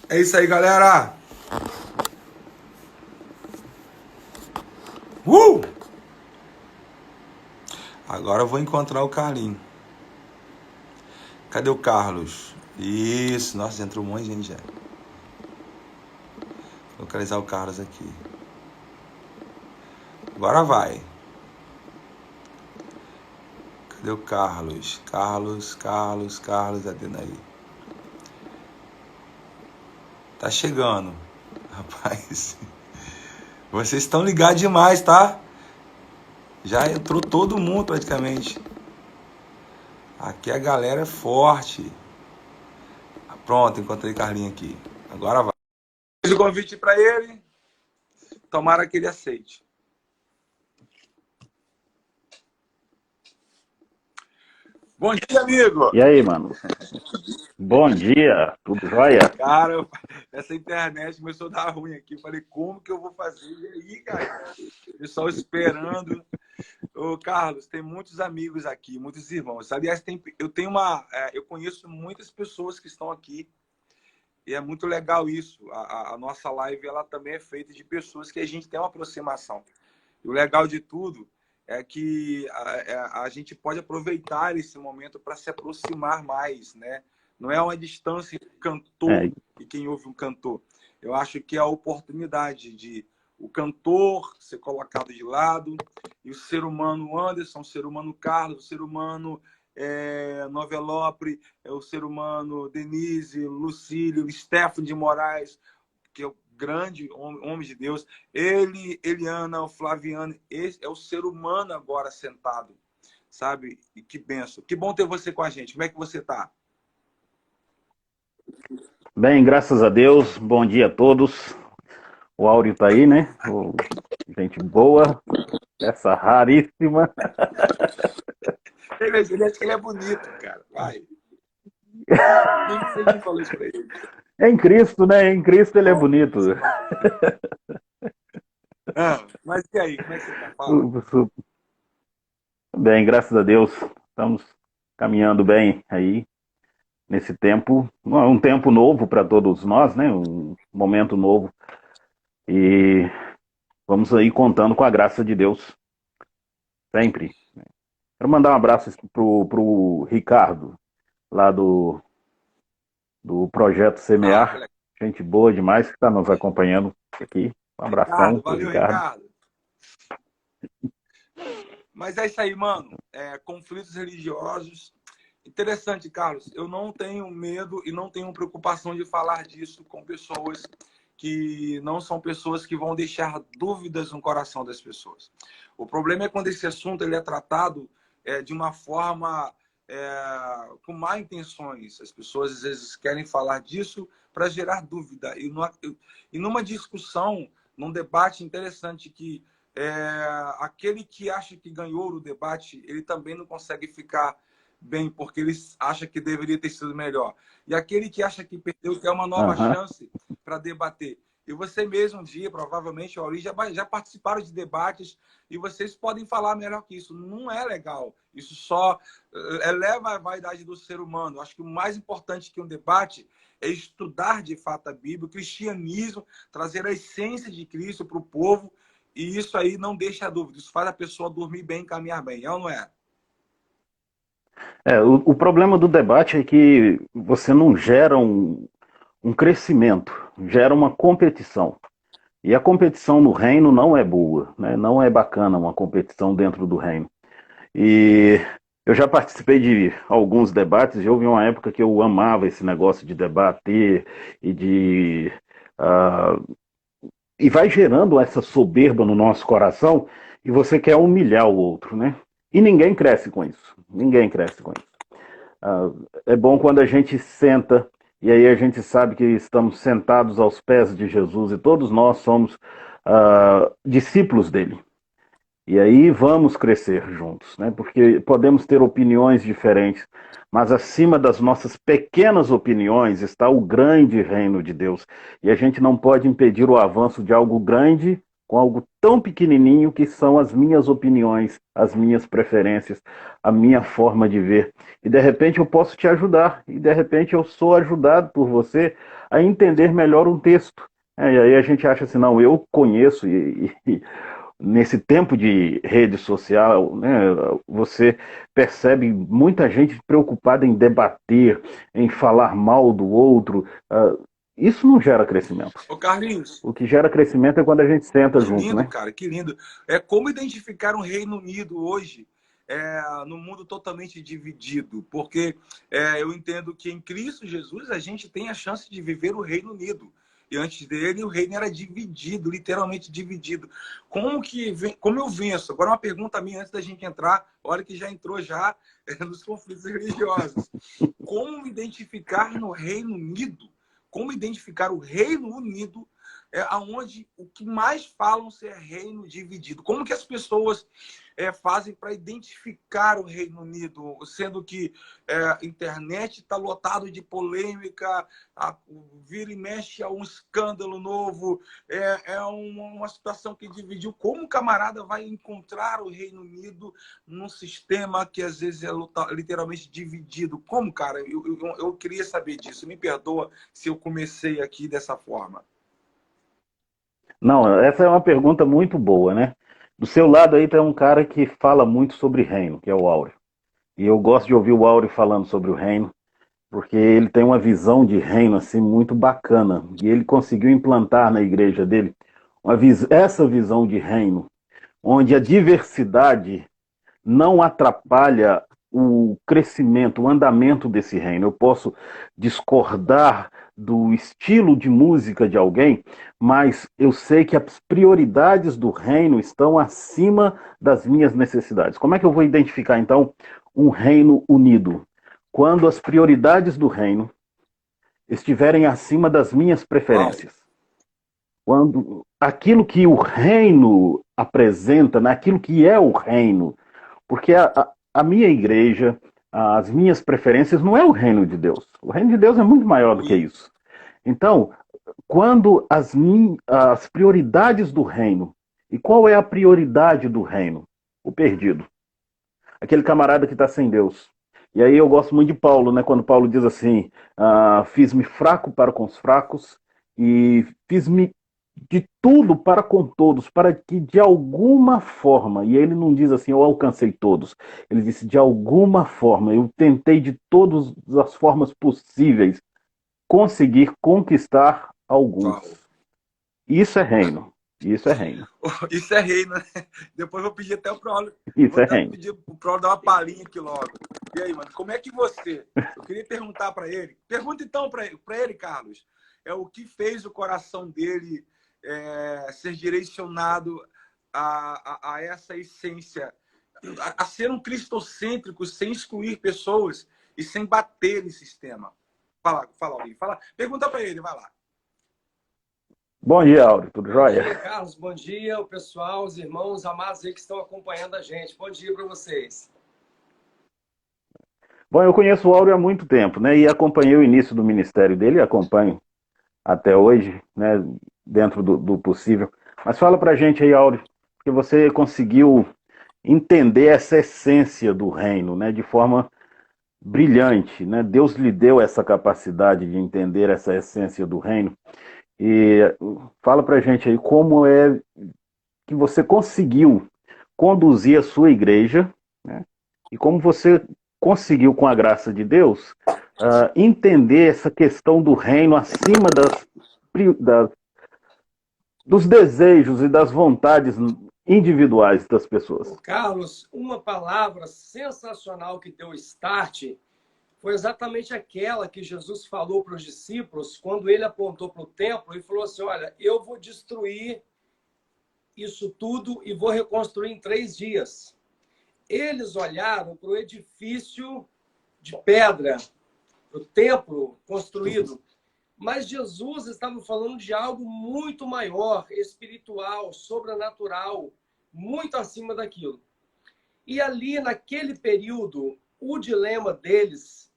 É isso aí, galera. Uh! Agora eu vou encontrar o Carlinho. Cadê o Carlos? Isso, nossa, entrou um monte de gente já. Vou localizar o Carlos aqui. Agora vai. Cadê o Carlos? Carlos, Adenaí. Tá chegando. Rapaz, vocês estão ligados demais, tá? Já entrou todo mundo praticamente. Aqui a galera é forte. Pronto, encontrei Carlinho aqui. Agora vai. Fiz o convite para ele. Tomara que ele aceite. Bom dia, amigo. E aí, mano? Bom dia, tudo jóia? Cara, essa internet começou a dar ruim aqui. Falei, como que eu vou fazer? E aí, cara? Pessoal esperando. Ô, Carlos, tem muitos amigos aqui, muitos irmãos. Aliás, eu conheço muitas pessoas que estão aqui. E é muito legal isso. A nossa live ela também é feita de pessoas que a gente tem uma aproximação. E o legal de tudo é que a gente pode aproveitar esse momento para se aproximar mais, né? Não é uma distância entre o cantor É, e quem ouve um cantor. Eu acho que é a oportunidade de o cantor ser colocado de lado e o ser humano Anderson, o ser humano Carlos, o ser humano Novelopre, o ser humano Denise, Lucílio, Stefano de Moraes, que é o grande homem de Deus, Eliana, o Flaviano, esse é o ser humano agora sentado, sabe? E que benção. Que bom ter você com a gente. Como é que você tá? bem, graças a Deus, bom dia a todos. O Áureo tá aí, né? Gente boa, essa raríssima. Ele acha que ele é bonito, cara. Vai. Quem falou isso pra ele? Em Cristo, né? Em Cristo ele é Ó, bonito. mas e aí, como é que você tá? Fala. Bem, graças a Deus, estamos caminhando bem aí nesse tempo. Um tempo novo para todos nós, né? Um momento novo. E vamos aí contando com a graça de Deus, sempre. Quero mandar um abraço pro Ricardo, lá do Projeto Ah, que Semear. legal. Gente boa demais que está nos acompanhando aqui. Um abração Ricardo, pro valeu, Ricardo. Ricardo. Mas é isso aí, mano. Conflitos religiosos. Interessante, Carlos. Eu não tenho medo e não tenho preocupação de falar disso com pessoas que não são pessoas que vão deixar dúvidas no coração das pessoas. O problema é quando esse assunto ele é tratado de uma forma com má intenções. As pessoas às vezes querem falar disso para gerar dúvida. E numa discussão, num debate interessante que aquele que acha que ganhou o debate, ele também não consegue ficar bem, porque ele acha que deveria ter sido melhor. E aquele que acha que perdeu quer uma nova Aham. chance para debater. E você mesmo um dia, provavelmente, Auri, já participaram de debates e vocês podem falar melhor que isso. Não é legal. Isso só eleva a vaidade do ser humano. Acho que o mais importante que um debate é estudar de fato a Bíblia, o cristianismo, trazer a essência de Cristo para o povo. E isso aí não deixa dúvida. Isso faz a pessoa dormir bem, caminhar bem. É ou não é? O problema do debate é que você não gera um crescimento, gera uma competição. E a competição no reino não é boa, né? Não é bacana uma competição dentro do reino. E eu já participei de alguns debates, e houve uma época que eu amava esse negócio de debater e de. Uh, e vai gerando essa soberba no nosso coração e você quer humilhar o outro, né? E ninguém cresce com isso. Ninguém cresce com isso. É bom quando a gente senta e aí a gente sabe que estamos sentados aos pés de Jesus e todos nós somos discípulos dele. E aí vamos crescer juntos, né? Porque podemos ter opiniões diferentes, mas acima das nossas pequenas opiniões está o grande reino de Deus. E a gente não pode impedir o avanço de algo grande com algo tão pequenininho que são as minhas opiniões, as minhas preferências, a minha forma de ver. E de repente eu posso te ajudar, e de repente eu sou ajudado por você a entender melhor um texto. E aí a gente acha assim, não, eu conheço, nesse tempo de rede social, né, você percebe muita gente preocupada em debater, em falar mal do outro. Isso não gera crescimento. Ô, Carlinhos, O que gera crescimento é quando a gente senta que junto, lindo, né? cara, que lindo. É como identificar um Reino Unido hoje no mundo totalmente dividido, porque eu entendo que em Cristo Jesus a gente tem a chance de viver o Reino Unido. E antes dele o reino era dividido, literalmente dividido. Como eu venço? Agora uma pergunta minha antes da gente entrar, olha que já entrou já nos conflitos religiosos. Como identificar no Reino Unido? Como identificar o Reino Unido aonde o que mais falam é reino dividido? Como que as pessoas fazem para identificar o Reino Unido, sendo que a internet está lotado de polêmica, vira e mexe a um escândalo novo, uma situação que dividiu. Como o camarada vai encontrar o Reino Unido num sistema que às vezes é literalmente dividido? Como, cara? Eu queria saber disso. Me perdoa se eu comecei aqui dessa forma. Não, essa é uma pergunta muito boa, né? Do seu lado aí tem um cara que fala muito sobre reino, que é o Áureo. E eu gosto de ouvir o Áureo falando sobre o reino, porque ele tem uma visão de reino assim muito bacana. E ele conseguiu implantar na igreja dele essa visão de reino, onde a diversidade não atrapalha o crescimento, o andamento desse reino. Eu posso discordar do estilo de música de alguém, mas eu sei que as prioridades do reino estão acima das minhas necessidades. Como é que eu vou identificar, então, um reino unido? Quando as prioridades do reino estiverem acima das minhas Uau. preferências. Quando aquilo que o reino apresenta, naquilo que é o reino, porque a minha igreja, as minhas preferências não é o reino de Deus. O reino de Deus é muito maior do que isso. Então, quando as prioridades do reino, e qual é a prioridade do reino? O perdido. Aquele camarada que está sem Deus. E aí eu gosto muito de Paulo, né? Quando Paulo diz assim, fiz-me fraco para com os fracos e fiz-me de tudo para com todos, para que de alguma forma, e ele não diz assim, eu alcancei todos, ele disse de alguma forma, eu tentei de todas as formas possíveis conseguir conquistar alguns. Uau. Isso é reino. Isso é reino. Isso é reino, né? Depois eu vou pedir até o Prolo. Isso Vou é até reino. pedir o Prolo dar uma palhinha aqui logo. E aí, mano, como é que você... Eu queria perguntar para ele. Pergunta então para ele, Carlos. O que fez o coração dele ser direcionado a essa essência, a ser um cristocêntrico, sem excluir pessoas e sem bater em sistema. Fala alguém. Pergunta para ele, vai lá. Bom dia, Áureo. Tudo Bom jóia? dia, Carlos. Bom dia, o pessoal, os irmãos amados aí que estão acompanhando a gente. Bom dia para vocês. Bom, eu conheço o Áureo há muito tempo, né? E acompanhei o início do ministério dele, acompanho até hoje, né? Dentro do possível. Mas fala pra gente aí, Áureo, porque você conseguiu entender essa essência do reino, né? De forma brilhante, né? Deus lhe deu essa capacidade de entender essa essência do reino. E fala pra gente aí como é que você conseguiu conduzir a sua igreja, né? E como você conseguiu, com a graça de Deus, entender essa questão do reino acima dos desejos e das vontades individuais das pessoas. Carlos, uma palavra sensacional que deu start foi exatamente aquela que Jesus falou para os discípulos quando ele apontou para o templo e falou assim, olha, eu vou destruir isso tudo e vou reconstruir em 3 dias. Eles olharam para o edifício de pedra, para o templo construído, mas Jesus estava falando de algo muito maior, espiritual, sobrenatural, muito acima daquilo. E ali, naquele período, o dilema deles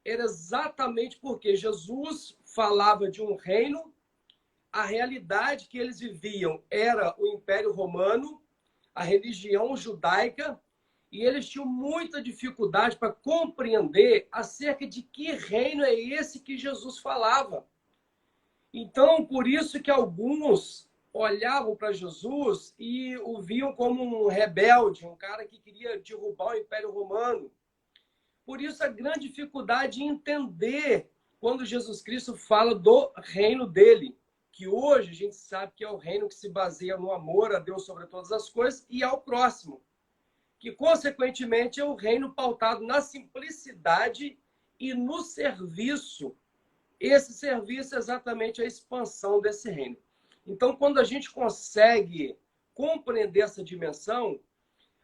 era exatamente porque Jesus falava de um reino a realidade que eles viviam era o Império Romano, a religião judaica, e eles tinham muita dificuldade para compreender acerca de que reino é esse que Jesus falava. Então, por isso que alguns olhavam para Jesus e o viam como um rebelde, um cara que queria derrubar o Império Romano. Por isso, a grande dificuldade em entender quando Jesus Cristo fala do reino dele, que hoje a gente sabe que é o reino que se baseia no amor a Deus sobre todas as coisas e ao próximo, que, consequentemente, é o reino pautado na simplicidade e no serviço. Esse serviço é exatamente a expansão desse reino. Então, quando a gente consegue compreender essa dimensão,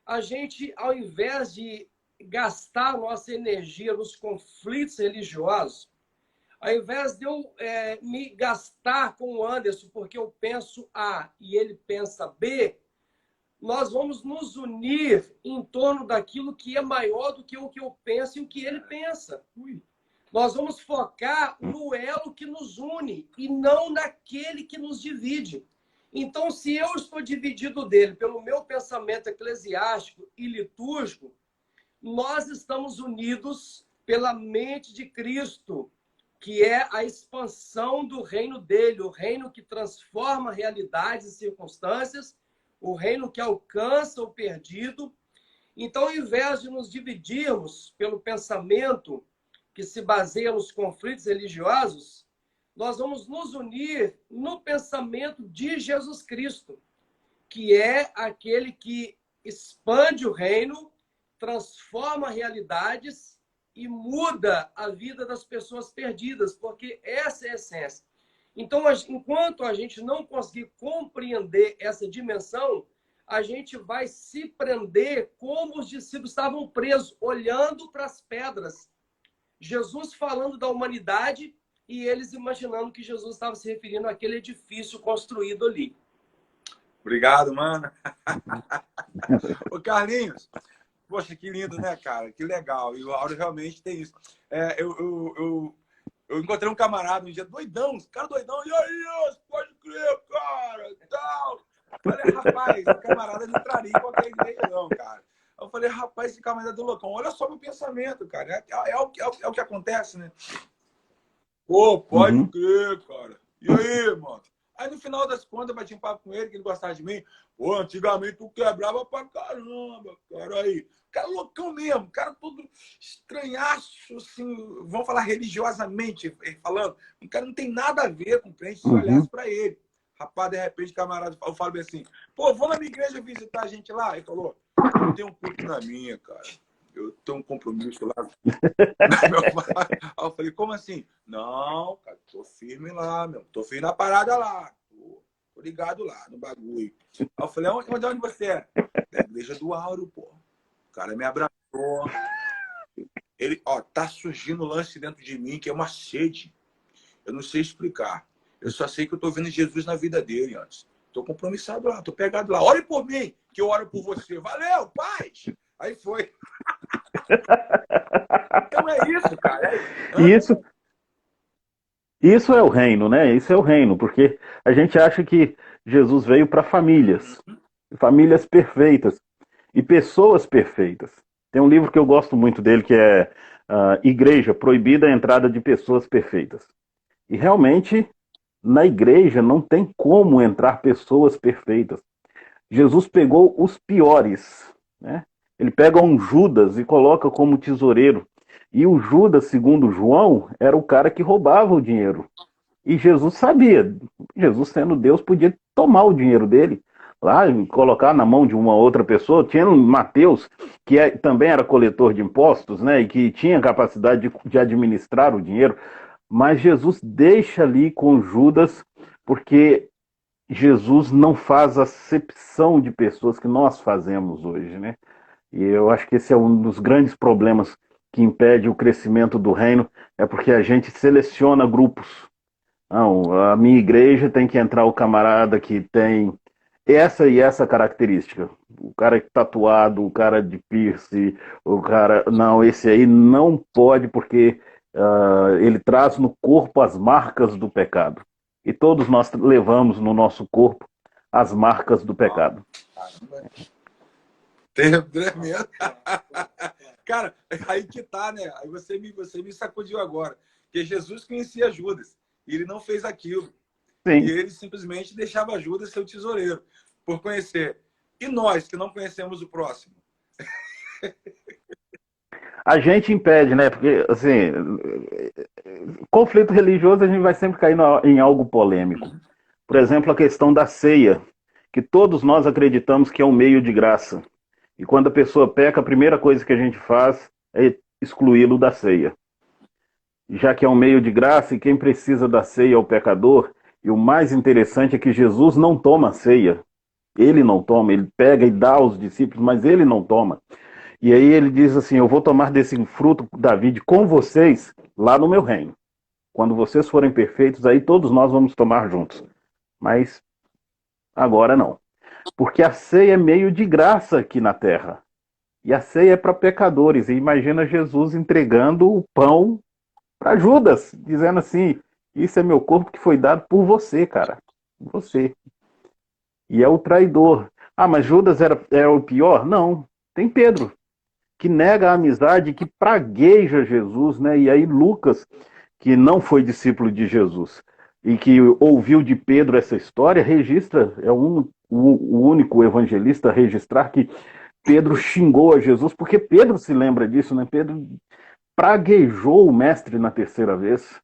a gente, ao invés de gastar nossa energia nos conflitos religiosos, ao invés de eu me gastar com o Anderson porque eu penso A e ele pensa B, nós vamos nos unir em torno daquilo que é maior do que o que eu penso e o que ele pensa. Nós vamos focar no elo que nos une e não naquele que nos divide. Então, se eu estou dividido dele pelo meu pensamento eclesiástico e litúrgico, nós estamos unidos pela mente de Cristo, que é a expansão do reino dele, o reino que transforma realidades e circunstâncias, o reino que alcança o perdido. Então, ao invés de nos dividirmos pelo pensamento que se baseia nos conflitos religiosos, nós vamos nos unir no pensamento de Jesus Cristo, que é aquele que expande o reino, transforma realidades e muda a vida das pessoas perdidas, porque essa é a essência. Então, enquanto a gente não conseguir compreender essa dimensão, a gente vai se prender como os discípulos estavam presos, olhando para as pedras. Jesus falando da humanidade e eles imaginando que Jesus estava se referindo àquele edifício construído ali. Obrigado, mano. Ô, Carlinhos, poxa, que lindo, né, cara? Que legal. E o Áureo realmente tem isso. Eu encontrei um camarada um dia doidão, cara doidão. E aí, pode crer, cara, e tal. Falei, rapaz, o camarada não traria em qualquer igreja, não, cara. Eu falei, rapaz, esse camarada é do loucão. Olha só meu pensamento, cara. É o que acontece, né? Pô, pode crer, cara. E aí, mano? Aí, no final das contas, eu bati um papo com ele, que ele gostava de mim. Pô, antigamente tu quebrava pra caramba, cara. Aí, cara loucão mesmo, cara todo estranhaço, assim, vamos falar religiosamente, falando. O cara não tem nada a ver com o crente se olhasse pra ele. Rapaz, de repente, camarada, eu falo bem assim, pô, vou na minha igreja visitar a gente lá. Ele falou, eu tenho um culto na minha, cara. Eu tenho um compromisso lá. Aí eu falei, como assim? Não, cara, tô firme lá, meu. Tô firme na parada lá. Tô ligado lá, no bagulho. Aí eu falei, onde você é? Da igreja do Áureo, pô. O cara me abraçou. Ele, ó, tá surgindo um lance dentro de mim que é uma sede. Eu não sei explicar. Eu só sei que eu tô vendo Jesus na vida dele antes. Tô compromissado lá, tô pegado lá. Ore por mim, que eu oro por você. Valeu, paz! Aí foi. Então é isso, cara. Isso é o reino, né? Isso é o reino, porque a gente acha que Jesus veio para famílias, famílias perfeitas e pessoas perfeitas. Tem um livro que eu gosto muito dele que é Igreja, Proibida a Entrada de Pessoas Perfeitas. E realmente, na igreja não tem como entrar pessoas perfeitas. Jesus pegou os piores, né? Ele pega um Judas e coloca como tesoureiro. E o Judas, segundo João, era o cara que roubava o dinheiro. E Jesus sabia. Jesus, sendo Deus, podia tomar o dinheiro dele lá e colocar na mão de uma outra pessoa. Tinha Mateus, que também era coletor de impostos, né? E que tinha capacidade de administrar o dinheiro. Mas Jesus deixa ali com Judas, porque Jesus não faz acepção de pessoas que nós fazemos hoje, né? E eu acho que esse é um dos grandes problemas que impede o crescimento do reino, é porque a gente seleciona grupos. Não, a minha igreja tem que entrar o camarada que tem essa e essa característica. O cara tatuado, o cara de piercing, o cara... Não, esse aí não pode porque ele traz no corpo as marcas do pecado. E todos nós levamos no nosso corpo as marcas do pecado. Caramba. Tremendo. Cara, aí que tá, né? Aí você me sacudiu agora. Porque Jesus conhecia Judas. E ele não fez aquilo. Sim. E ele simplesmente deixava Judas seu tesoureiro. Por conhecer. E nós, que não conhecemos o próximo? A gente impede, né? Porque, assim, conflito religioso a gente vai sempre cair em algo polêmico. Por exemplo, a questão da ceia, que todos nós acreditamos que é um meio de graça. E quando a pessoa peca, a primeira coisa que a gente faz é excluí-lo da ceia. Já que é um meio de graça e quem precisa da ceia é o pecador, e o mais interessante é que Jesus não toma ceia. Ele não toma, ele pega e dá aos discípulos, mas ele não toma. E aí ele diz assim: eu vou tomar desse fruto da vide com vocês lá no meu reino. Quando vocês forem perfeitos, aí todos nós vamos tomar juntos. Mas agora não. Porque a ceia é meio de graça aqui na terra. E a ceia é para pecadores. E imagina Jesus entregando o pão para Judas, dizendo assim: isso é meu corpo que foi dado por você, cara. Você. E é o traidor. Ah, mas Judas era o pior? Não. Tem Pedro, que nega a amizade, que pragueja Jesus, né? E aí Lucas, que não foi discípulo de Jesus e que ouviu de Pedro essa história, registra, é o único evangelista a registrar que Pedro xingou a Jesus, porque Pedro se lembra disso, né? Pedro praguejou o mestre na terceira vez.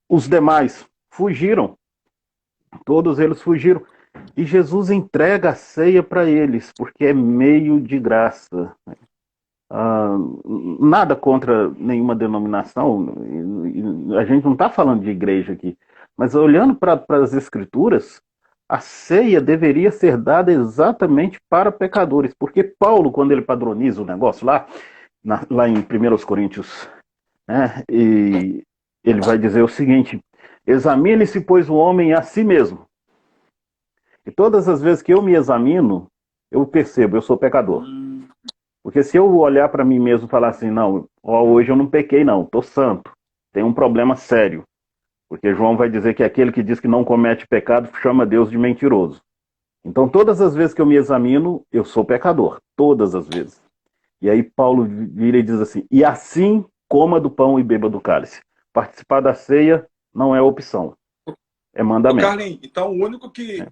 Os demais fugiram, todos eles fugiram. E Jesus entrega a ceia para eles, porque é meio de graça. Nada contra nenhuma denominação, a gente não está falando de igreja aqui, mas olhando para as escrituras, a ceia deveria ser dada exatamente para pecadores, porque Paulo, quando ele padroniza o negócio lá em 1 Coríntios, né, e ele vai dizer o seguinte: examine-se, pois, o homem a si mesmo. E todas as vezes que eu me examino, eu percebo, eu sou pecador. Porque se eu olhar para mim mesmo e falar assim: não, hoje eu não pequei não, estou santo, tem um problema sério. Porque João vai dizer que aquele que diz que não comete pecado chama Deus de mentiroso. Então todas as vezes que eu me examino, eu sou pecador, todas as vezes. E aí Paulo vira e diz assim: e assim coma do pão e beba do cálice. Participar da ceia não é opção, é mandamento. Carlinhos, então o único que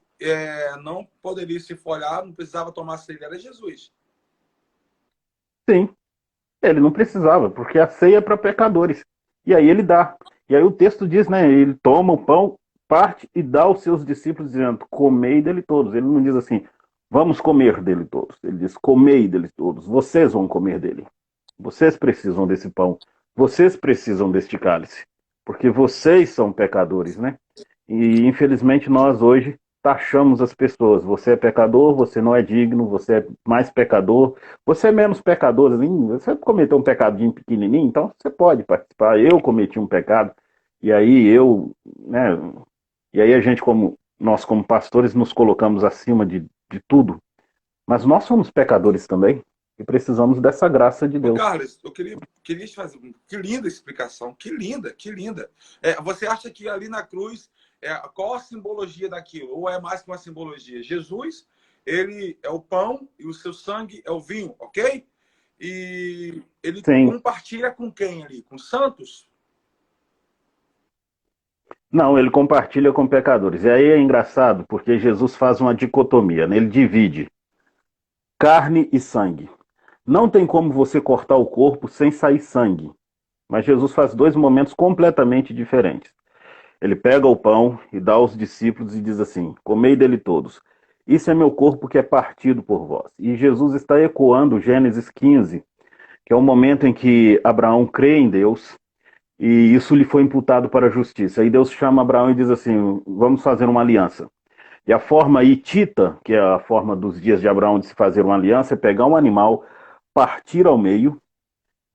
não poderia se folhar, não precisava tomar ceia, era Jesus. Sim, ele não precisava, porque a ceia é para pecadores. E aí ele dá. E aí o texto diz, né? Ele toma o pão, parte e dá aos seus discípulos, dizendo: comei dele todos. Ele não diz assim: vamos comer dele todos. Ele diz: comei dele todos. Vocês vão comer dele. Vocês precisam desse pão. Vocês precisam deste cálice. Porque vocês são pecadores, né? E infelizmente nós hoje taxamos as pessoas: você é pecador, você não é digno, você é mais pecador, você é menos pecador, você cometeu um pecadinho pequenininho, então você pode participar. Eu cometi um pecado, e aí né, e aí a gente, nós como pastores, nos colocamos acima de tudo, mas nós somos pecadores também, e precisamos dessa graça de Deus. Carlos, eu queria te fazer que linda explicação, que linda, que linda. Você acha que ali na cruz, qual a simbologia daquilo? Ou é mais que uma simbologia? Jesus, ele é o pão e o seu sangue é o vinho, ok? E ele Sim. compartilha com quem ali? Com santos? Não, ele compartilha com pecadores. E aí é engraçado, porque Jesus faz uma dicotomia, né? Ele divide carne e sangue. Não tem como você cortar o corpo sem sair sangue. Mas Jesus faz dois momentos completamente diferentes. Ele pega o pão e dá aos discípulos e diz assim: comei dele todos. Isso é meu corpo que é partido por vós. E Jesus está ecoando Gênesis 15, que é o momento em que Abraão crê em Deus e isso lhe foi imputado para a justiça. Aí Deus chama Abraão e diz assim: vamos fazer uma aliança. E a forma hitita, que é a forma dos dias de Abraão de se fazer uma aliança, é pegar um animal, partir ao meio,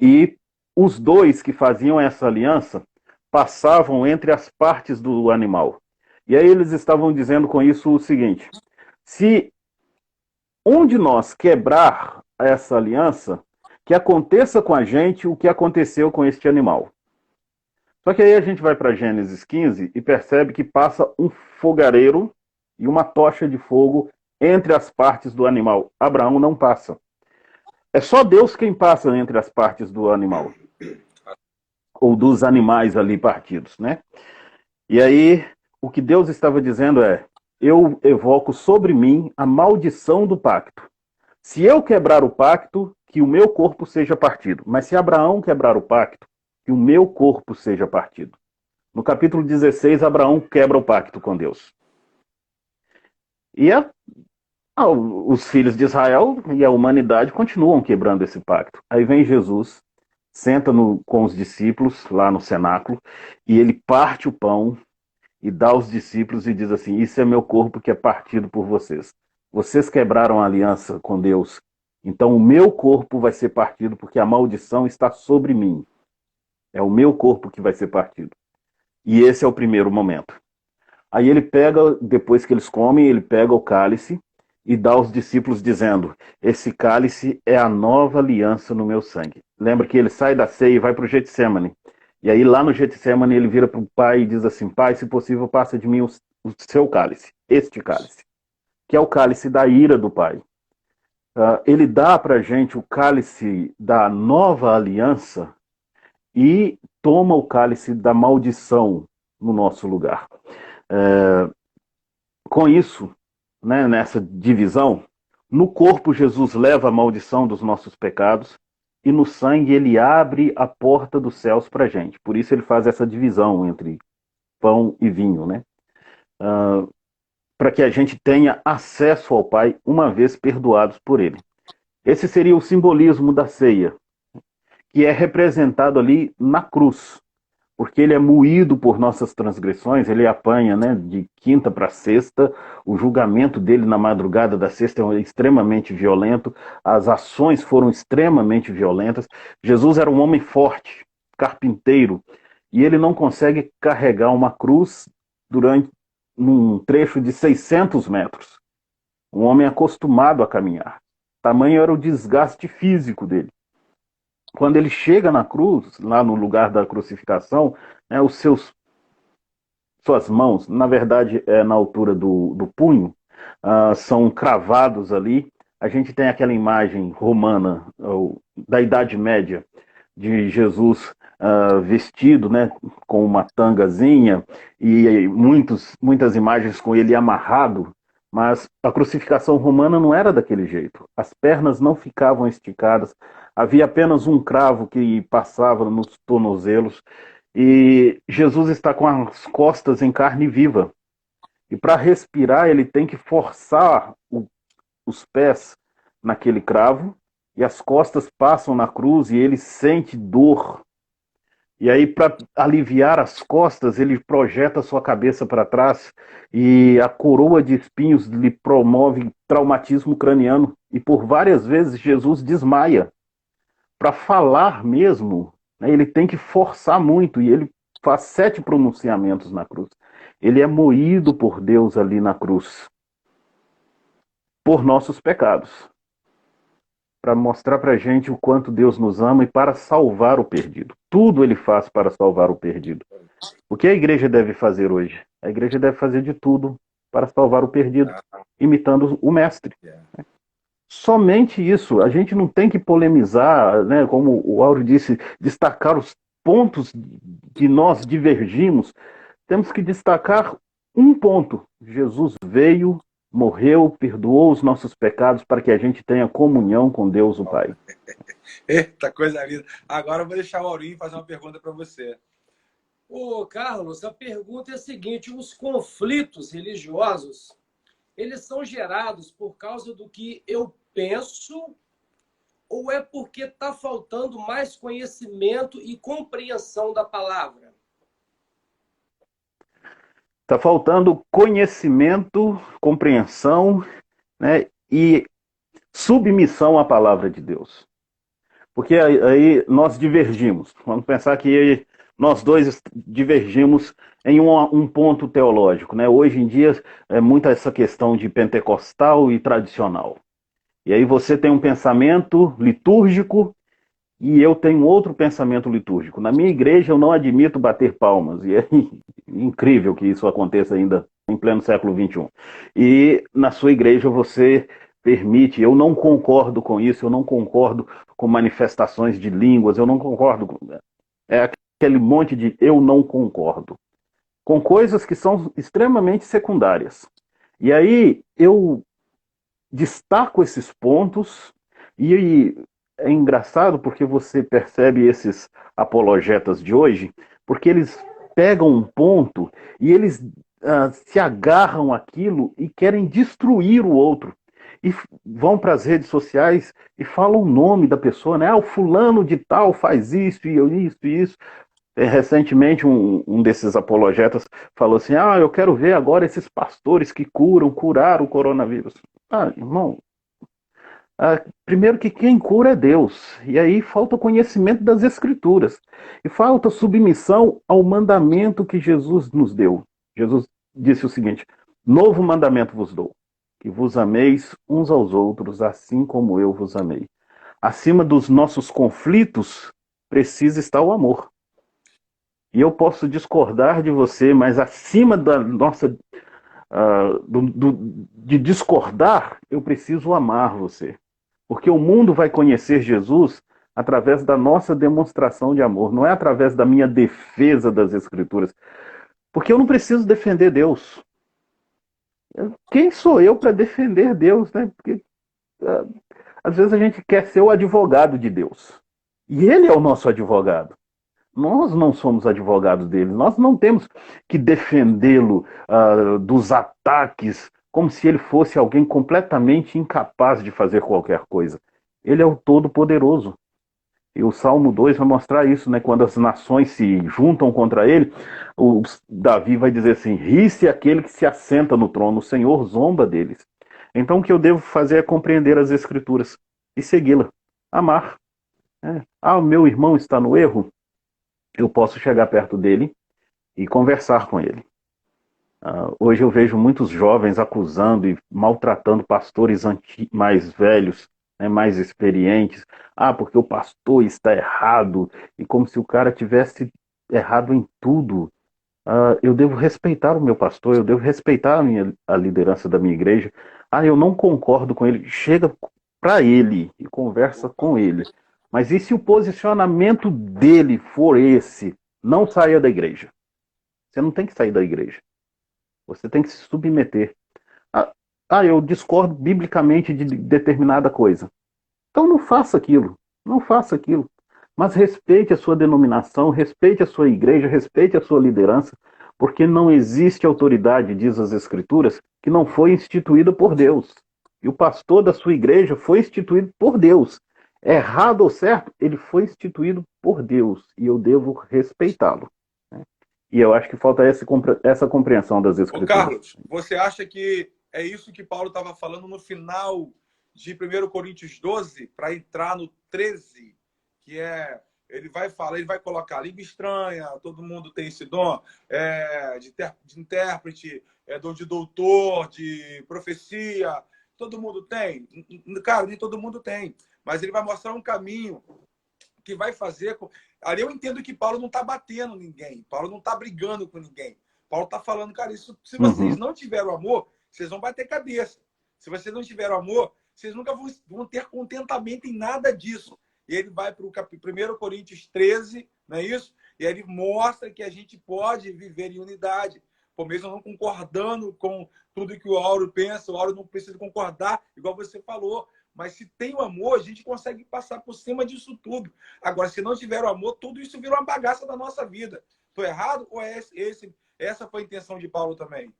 e os dois que faziam essa aliança passavam entre as partes do animal. E aí eles estavam dizendo com isso o seguinte: se um de nós quebrar essa aliança, que aconteça com a gente o que aconteceu com este animal. Só que aí a gente vai para Gênesis 15 e percebe que passa um fogareiro e uma tocha de fogo entre as partes do animal. Abraão não passa. É só Deus quem passa entre as partes do animal, ou dos animais ali partidos, né? E aí, o que Deus estava dizendo é: eu evoco sobre mim a maldição do pacto. Se eu quebrar o pacto, que o meu corpo seja partido. Mas se Abraão quebrar o pacto, que o meu corpo seja partido. No capítulo 16, Abraão quebra o pacto com Deus. E os filhos de Israel e a humanidade continuam quebrando esse pacto. Aí vem Jesus, senta com os discípulos lá no cenáculo, e ele parte o pão e dá aos discípulos e diz assim: isso é meu corpo que é partido por vocês. Vocês quebraram a aliança com Deus, então o meu corpo vai ser partido porque a maldição está sobre mim. É o meu corpo que vai ser partido. E esse é o primeiro momento. Aí ele pega, depois que eles comem, ele pega o cálice e dá aos discípulos dizendo: esse cálice é a nova aliança no meu sangue. Lembra que ele sai da ceia e vai para o Getsemane. E aí lá no Getsemane ele vira para o pai e diz assim: pai, se possível, passa de mim o seu cálice, este cálice, que é o cálice da ira do pai. Ele dá para a gente o cálice da nova aliança e toma o cálice da maldição no nosso lugar. Com isso, né, nessa divisão, no corpo Jesus leva a maldição dos nossos pecados e no sangue ele abre a porta dos céus para a gente. Por isso ele faz essa divisão entre pão e vinho, né? Para que a gente tenha acesso ao Pai uma vez perdoados por ele. Esse seria o simbolismo da ceia, que é representado ali na cruz, porque ele é moído por nossas transgressões, ele apanha, né, de quinta para sexta, o julgamento dele na madrugada da sexta é extremamente violento, as ações foram extremamente violentas. Jesus era um homem forte, carpinteiro, e ele não consegue carregar uma cruz durante num trecho de 600 metros. Um homem acostumado a caminhar. Tamanho era o desgaste físico dele. Quando ele chega na cruz, lá no lugar da crucificação, né, suas mãos, na verdade, na altura do punho, são cravados ali. A gente tem aquela imagem romana, da Idade Média, de Jesus vestido, né, com uma tangazinha, e muitas imagens com ele amarrado, mas a crucificação romana não era daquele jeito. As pernas não ficavam esticadas, havia apenas um cravo que passava nos tornozelos, e Jesus está com as costas em carne viva. E para respirar, ele tem que forçar os pés naquele cravo, e as costas passam na cruz e ele sente dor. E aí, para aliviar as costas, ele projeta sua cabeça para trás e a coroa de espinhos lhe promove traumatismo craniano. E por várias vezes Jesus desmaia. Para falar mesmo, né, ele tem que forçar muito e ele faz 7 pronunciamentos na cruz. Ele é moído por Deus ali na cruz, por nossos pecados, para mostrar para a gente o quanto Deus nos ama e para salvar o perdido. Tudo ele faz para salvar o perdido. O que a igreja deve fazer hoje? A igreja deve fazer de tudo para salvar o perdido, imitando o mestre. Somente isso. A gente não tem que polemizar, né, como o Áureo disse, destacar os pontos que nós divergimos. Temos que destacar um ponto. Jesus veio, morreu, perdoou os nossos pecados para que a gente tenha comunhão com Deus o Pai. Eita, coisa linda. Agora eu vou deixar o Aurinho fazer uma pergunta para você. Ô, Carlos, a pergunta é a seguinte: os conflitos religiosos, eles são gerados por causa do que eu penso ou é porque está faltando mais conhecimento e compreensão da palavra? Está faltando conhecimento, compreensão, né, e submissão à palavra de Deus. Porque aí nós divergimos. Vamos pensar que nós dois divergimos em um ponto teológico, né? Hoje em dia é muito essa questão de pentecostal e tradicional. E aí você tem um pensamento litúrgico e eu tenho outro pensamento litúrgico. Na minha igreja eu não admito bater palmas, e é incrível que isso aconteça ainda em pleno século XXI. E na sua igreja você permite, eu não concordo com isso, eu não concordo com manifestações de línguas, eu não concordo com... É aquele monte de eu não concordo. Com coisas que são extremamente secundárias. E aí eu destaco esses pontos, e é engraçado porque você percebe esses apologetas de hoje, porque eles pegam um ponto e eles se agarram àquilo e querem destruir o outro. E vão para as redes sociais e falam o nome da pessoa, né? Ah, o fulano de tal faz isso, e isso, e isso. Recentemente, um desses apologetas falou assim: ah, eu quero ver agora esses pastores que curaram o coronavírus. Ah, irmão, primeiro que quem cura é Deus. E aí falta conhecimento das Escrituras. E falta submissão ao mandamento que Jesus nos deu. Jesus disse o seguinte: novo mandamento vos dou, que vos ameis uns aos outros, assim como eu vos amei. Acima dos nossos conflitos, precisa estar o amor. E eu posso discordar de você, mas acima da nossa de discordar, eu preciso amar você. Porque o mundo vai conhecer Jesus através da nossa demonstração de amor, não é através da minha defesa das Escrituras. Porque eu não preciso defender Deus. Quem sou eu para defender Deus, né? Porque às vezes a gente quer ser o advogado de Deus. E Ele é o nosso advogado. Nós não somos advogados dele, nós não temos que defendê-lo dos ataques, como se ele fosse alguém completamente incapaz de fazer qualquer coisa. Ele é o Todo-Poderoso. E o Salmo 2 vai mostrar isso, né? Quando as nações se juntam contra ele, Davi vai dizer assim: ri-se aquele que se assenta no trono, o Senhor zomba deles. Então o que eu devo fazer é compreender as Escrituras e segui-la, amar. Ah, o meu irmão está no erro? Eu posso chegar perto dele e conversar com ele. Hoje eu vejo muitos jovens acusando e maltratando pastores mais velhos, né, mais experientes. Ah, porque o pastor está errado, e como se o cara tivesse errado em tudo. Eu devo respeitar o meu pastor, eu devo respeitar a liderança da minha igreja. Ah, eu não concordo com ele. Chega para ele e conversa com ele. Mas e se o posicionamento dele for esse? Não saia da igreja. Você não tem que sair da igreja. Você tem que se submeter. Eu discordo biblicamente de determinada coisa. Então não faça aquilo. Não faça aquilo. Mas respeite a sua denominação, respeite a sua igreja, respeite a sua liderança, porque não existe autoridade, diz as Escrituras, que não foi instituída por Deus. E o pastor da sua igreja foi instituído por Deus. Errado ou certo, ele foi instituído por Deus e eu devo respeitá-lo. E eu acho que falta essa compreensão das Escrituras. Ô Carlos, você acha que é isso que Paulo estava falando no final de 1 Coríntios 12, para entrar no 13, que é, ele vai colocar língua estranha, todo mundo tem esse dom, de intérprete, dom de doutor, de profecia, todo mundo tem. Cara, nem todo mundo tem. Mas ele vai mostrar um caminho que vai fazer... Ali eu entendo que Paulo não está batendo ninguém. Paulo não está brigando com ninguém. Paulo está falando, cara, isso, se vocês não tiverem amor, vocês vão bater cabeça. Se vocês não tiverem amor, vocês nunca vão ter contentamento em nada disso. E ele vai para o 1 Coríntios 13, não é isso? E aí ele mostra que a gente pode viver em unidade. Por mesmo não concordando com tudo que o Áureo pensa, o Áureo não precisa concordar, igual você falou. Mas se tem o amor, a gente consegue passar por cima disso tudo. Agora, se não tiver o amor, tudo isso vira uma bagaça da nossa vida. Estou errado ou essa foi a intenção de Paulo também?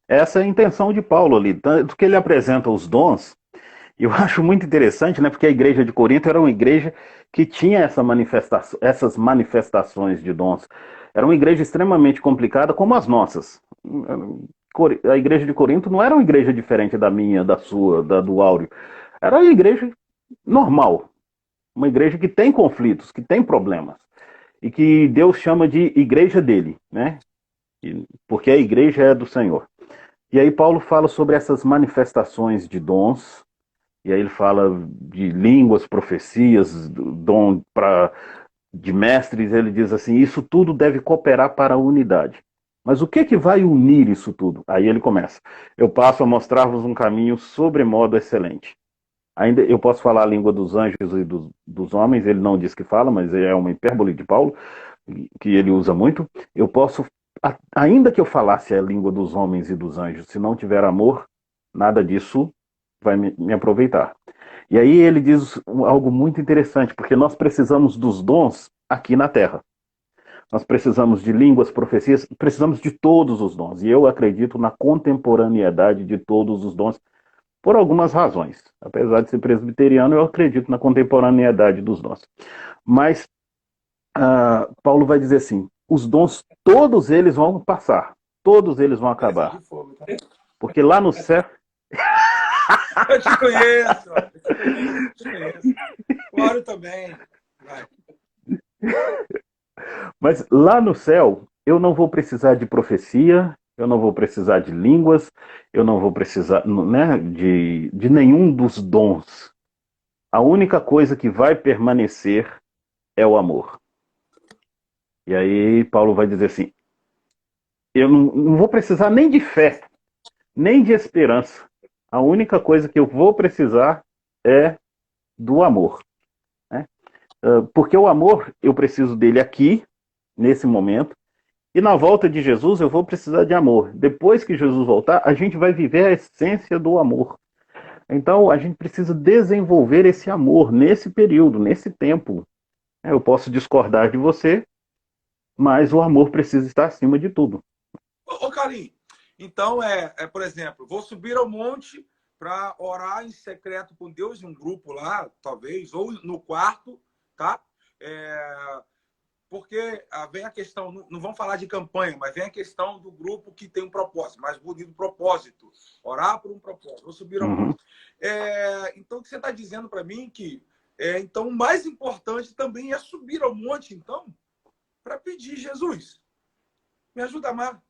Essa é a intenção de Paulo ali. Tanto que ele apresenta os dons, eu acho muito interessante, né? Porque a igreja de Corinto era uma igreja que tinha essas manifestações de dons. Era uma igreja extremamente complicada, como as nossas. A igreja de Corinto não era uma igreja diferente da minha, da sua, do Áureo. Era uma igreja normal. Uma igreja que tem conflitos, que tem problemas. E que Deus chama de igreja dele, né? Porque a igreja é do Senhor. E aí Paulo fala sobre essas manifestações de dons. E aí ele fala de línguas, profecias, dom de mestres. Ele diz assim, isso tudo deve cooperar para a unidade. Mas o que vai unir isso tudo? Aí ele começa. Eu passo a mostrar-vos um caminho sobremodo excelente. Ainda eu posso falar a língua dos anjos e dos homens, ele não diz que fala, mas é uma hipérbole de Paulo, que ele usa muito. Eu posso, ainda que eu falasse a língua dos homens e dos anjos, se não tiver amor, nada disso vai me aproveitar. E aí ele diz algo muito interessante, porque nós precisamos dos dons aqui na Terra. Nós precisamos de línguas, profecias, precisamos de todos os dons. E eu acredito na contemporaneidade de todos os dons, por algumas razões. Apesar de ser presbiteriano, eu acredito na contemporaneidade dos dons. Mas Paulo vai dizer assim, os dons, todos eles vão passar, todos eles vão acabar. Porque lá no céu... Eu te conheço, eu te conheço. Claro também. Vai. Mas lá no céu, eu não vou precisar de profecia, eu não vou precisar de línguas, eu não vou precisar, né, de nenhum dos dons. A única coisa que vai permanecer é o amor. E aí Paulo vai dizer assim, eu não vou precisar nem de fé, nem de esperança. A única coisa que eu vou precisar é do amor. Né? Porque o amor, eu preciso dele aqui, nesse momento, e na volta de Jesus eu vou precisar de amor. Depois que Jesus voltar, a gente vai viver a essência do amor. Então, a gente precisa desenvolver esse amor nesse período, nesse tempo. Eu posso discordar de você, mas o amor precisa estar acima de tudo. Ô, Carlinhos, então, por exemplo, vou subir ao monte para orar em secreto com Deus, em um grupo lá, talvez, ou no quarto, tá? Porque vem a questão, não vamos falar de campanha, mas vem a questão do grupo que tem um propósito, mais bonito propósito. Orar por um propósito, vou subir ao monte. Então, o que você está dizendo para mim que então, o mais importante também é subir ao monte, então, para pedir, Jesus, me ajuda a amar.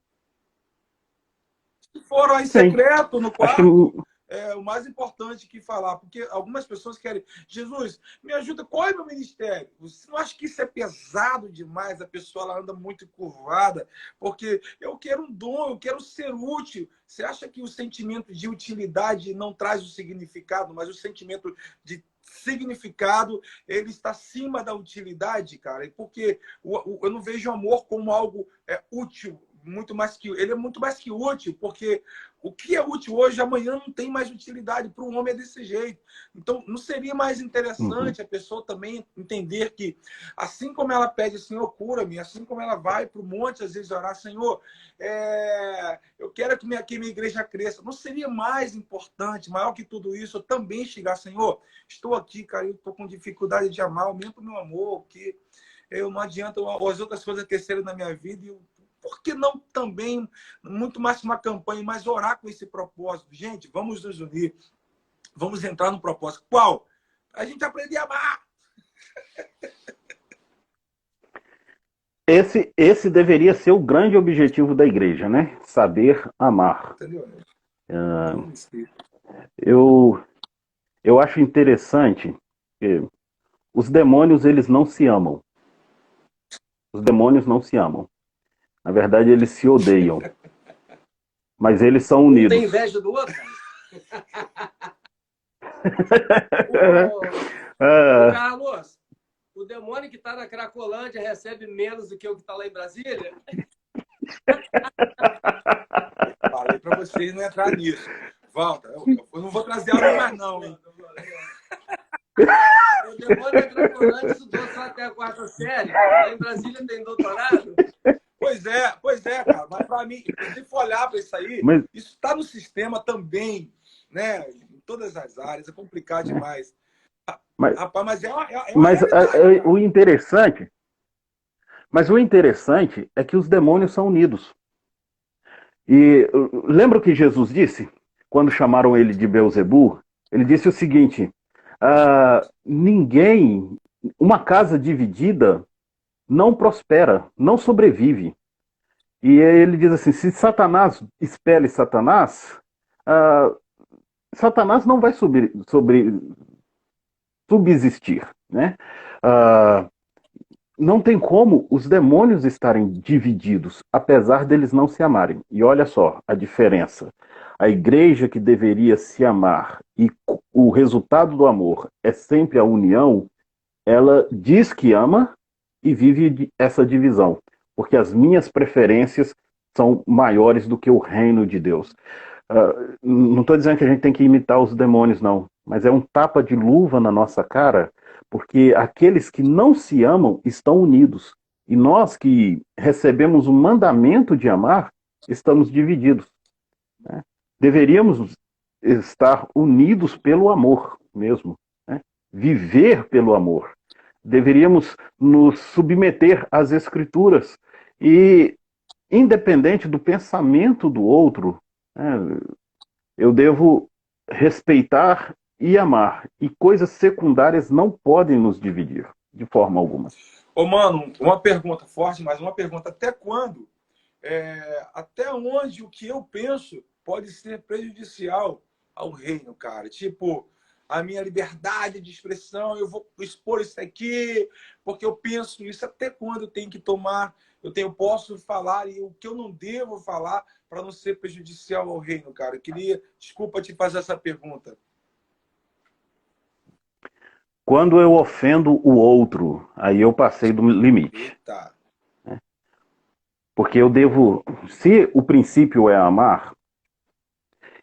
Se for em secreto, no quarto, é o mais importante que falar, porque algumas pessoas querem, Jesus, me ajuda, qual é o meu ministério? Você não acha que isso é pesado demais? A pessoa ela anda muito curvada, porque eu quero um dom, eu quero ser útil. Você acha que o sentimento de utilidade não traz o significado, mas o sentimento de significado, ele está acima da utilidade, cara, porque eu não vejo o amor como algo útil, muito mais que ele é muito mais que útil, porque o que é útil hoje, amanhã não tem mais utilidade para o homem desse jeito. Então, não seria mais interessante a pessoa também entender que, assim como ela pede, Senhor, cura-me, assim como ela vai para o monte, às vezes, orar, Senhor, eu quero que minha igreja cresça. Não seria mais importante, maior que tudo isso, eu também chegar, Senhor, estou aqui, cara, eu estou com dificuldade de amar, aumenta o meu amor, que eu não adianta as outras coisas crescerem na minha vida e por que não também, muito mais uma campanha, mas orar com esse propósito? Gente, vamos nos unir. Vamos entrar no propósito. Qual? A gente aprender a amar. Esse deveria ser o grande objetivo da igreja, né? Saber amar. Entendeu? Eu acho interessante que os demônios, eles não se amam. Os demônios não se amam. Na verdade, eles se odeiam. Mas eles são unidos. Um tem inveja do outro? Carlos, o demônio que está na Cracolândia recebe menos do que o que está lá em Brasília? Falei para vocês não entrar nisso. Volta, eu não vou trazer algo mais não, hein? O demônio da Cracolândia estudou só até a 4ª série. Lá em Brasília tem doutorado. Pois é, cara. Mas para mim, se for olhar para isso aí, isso está no sistema também, né? Em todas as áreas, é complicado demais. Rapaz, mas o interessante é que os demônios são unidos. E lembra o que Jesus disse? Quando chamaram ele de Beelzebu, ele disse o seguinte, uma casa dividida não prospera, não sobrevive. E ele diz assim, se Satanás expele Satanás, Satanás não vai subsistir, né? Ah, não tem como os demônios estarem divididos, apesar deles não se amarem. E olha só a diferença. A igreja que deveria se amar e o resultado do amor é sempre a união, ela diz que ama e vive essa divisão, porque as minhas preferências são maiores do que o reino de Deus. Não estou dizendo que a gente tem que imitar os demônios, não, mas é um tapa de luva na nossa cara, porque aqueles que não se amam estão unidos. E nós que recebemos o mandamento de amar, estamos divididos, né? Deveríamos estar unidos pelo amor mesmo, né? Viver pelo amor. Deveríamos nos submeter às Escrituras e, independente do pensamento do outro, né, eu devo respeitar e amar. E coisas secundárias não podem nos dividir, de forma alguma. Ô, mano, uma pergunta forte, mas uma pergunta: até quando? Até onde o que eu penso pode ser prejudicial ao reino, cara? Tipo, a minha liberdade de expressão, eu vou expor isso aqui, porque eu penso isso. Até quando eu tenho que tomar, posso falar e o que eu não devo falar para não ser prejudicial ao reino, cara? Eu queria, desculpa te fazer essa pergunta. Quando eu ofendo o outro, aí eu passei do limite. Eita. Porque eu devo, se o princípio é amar,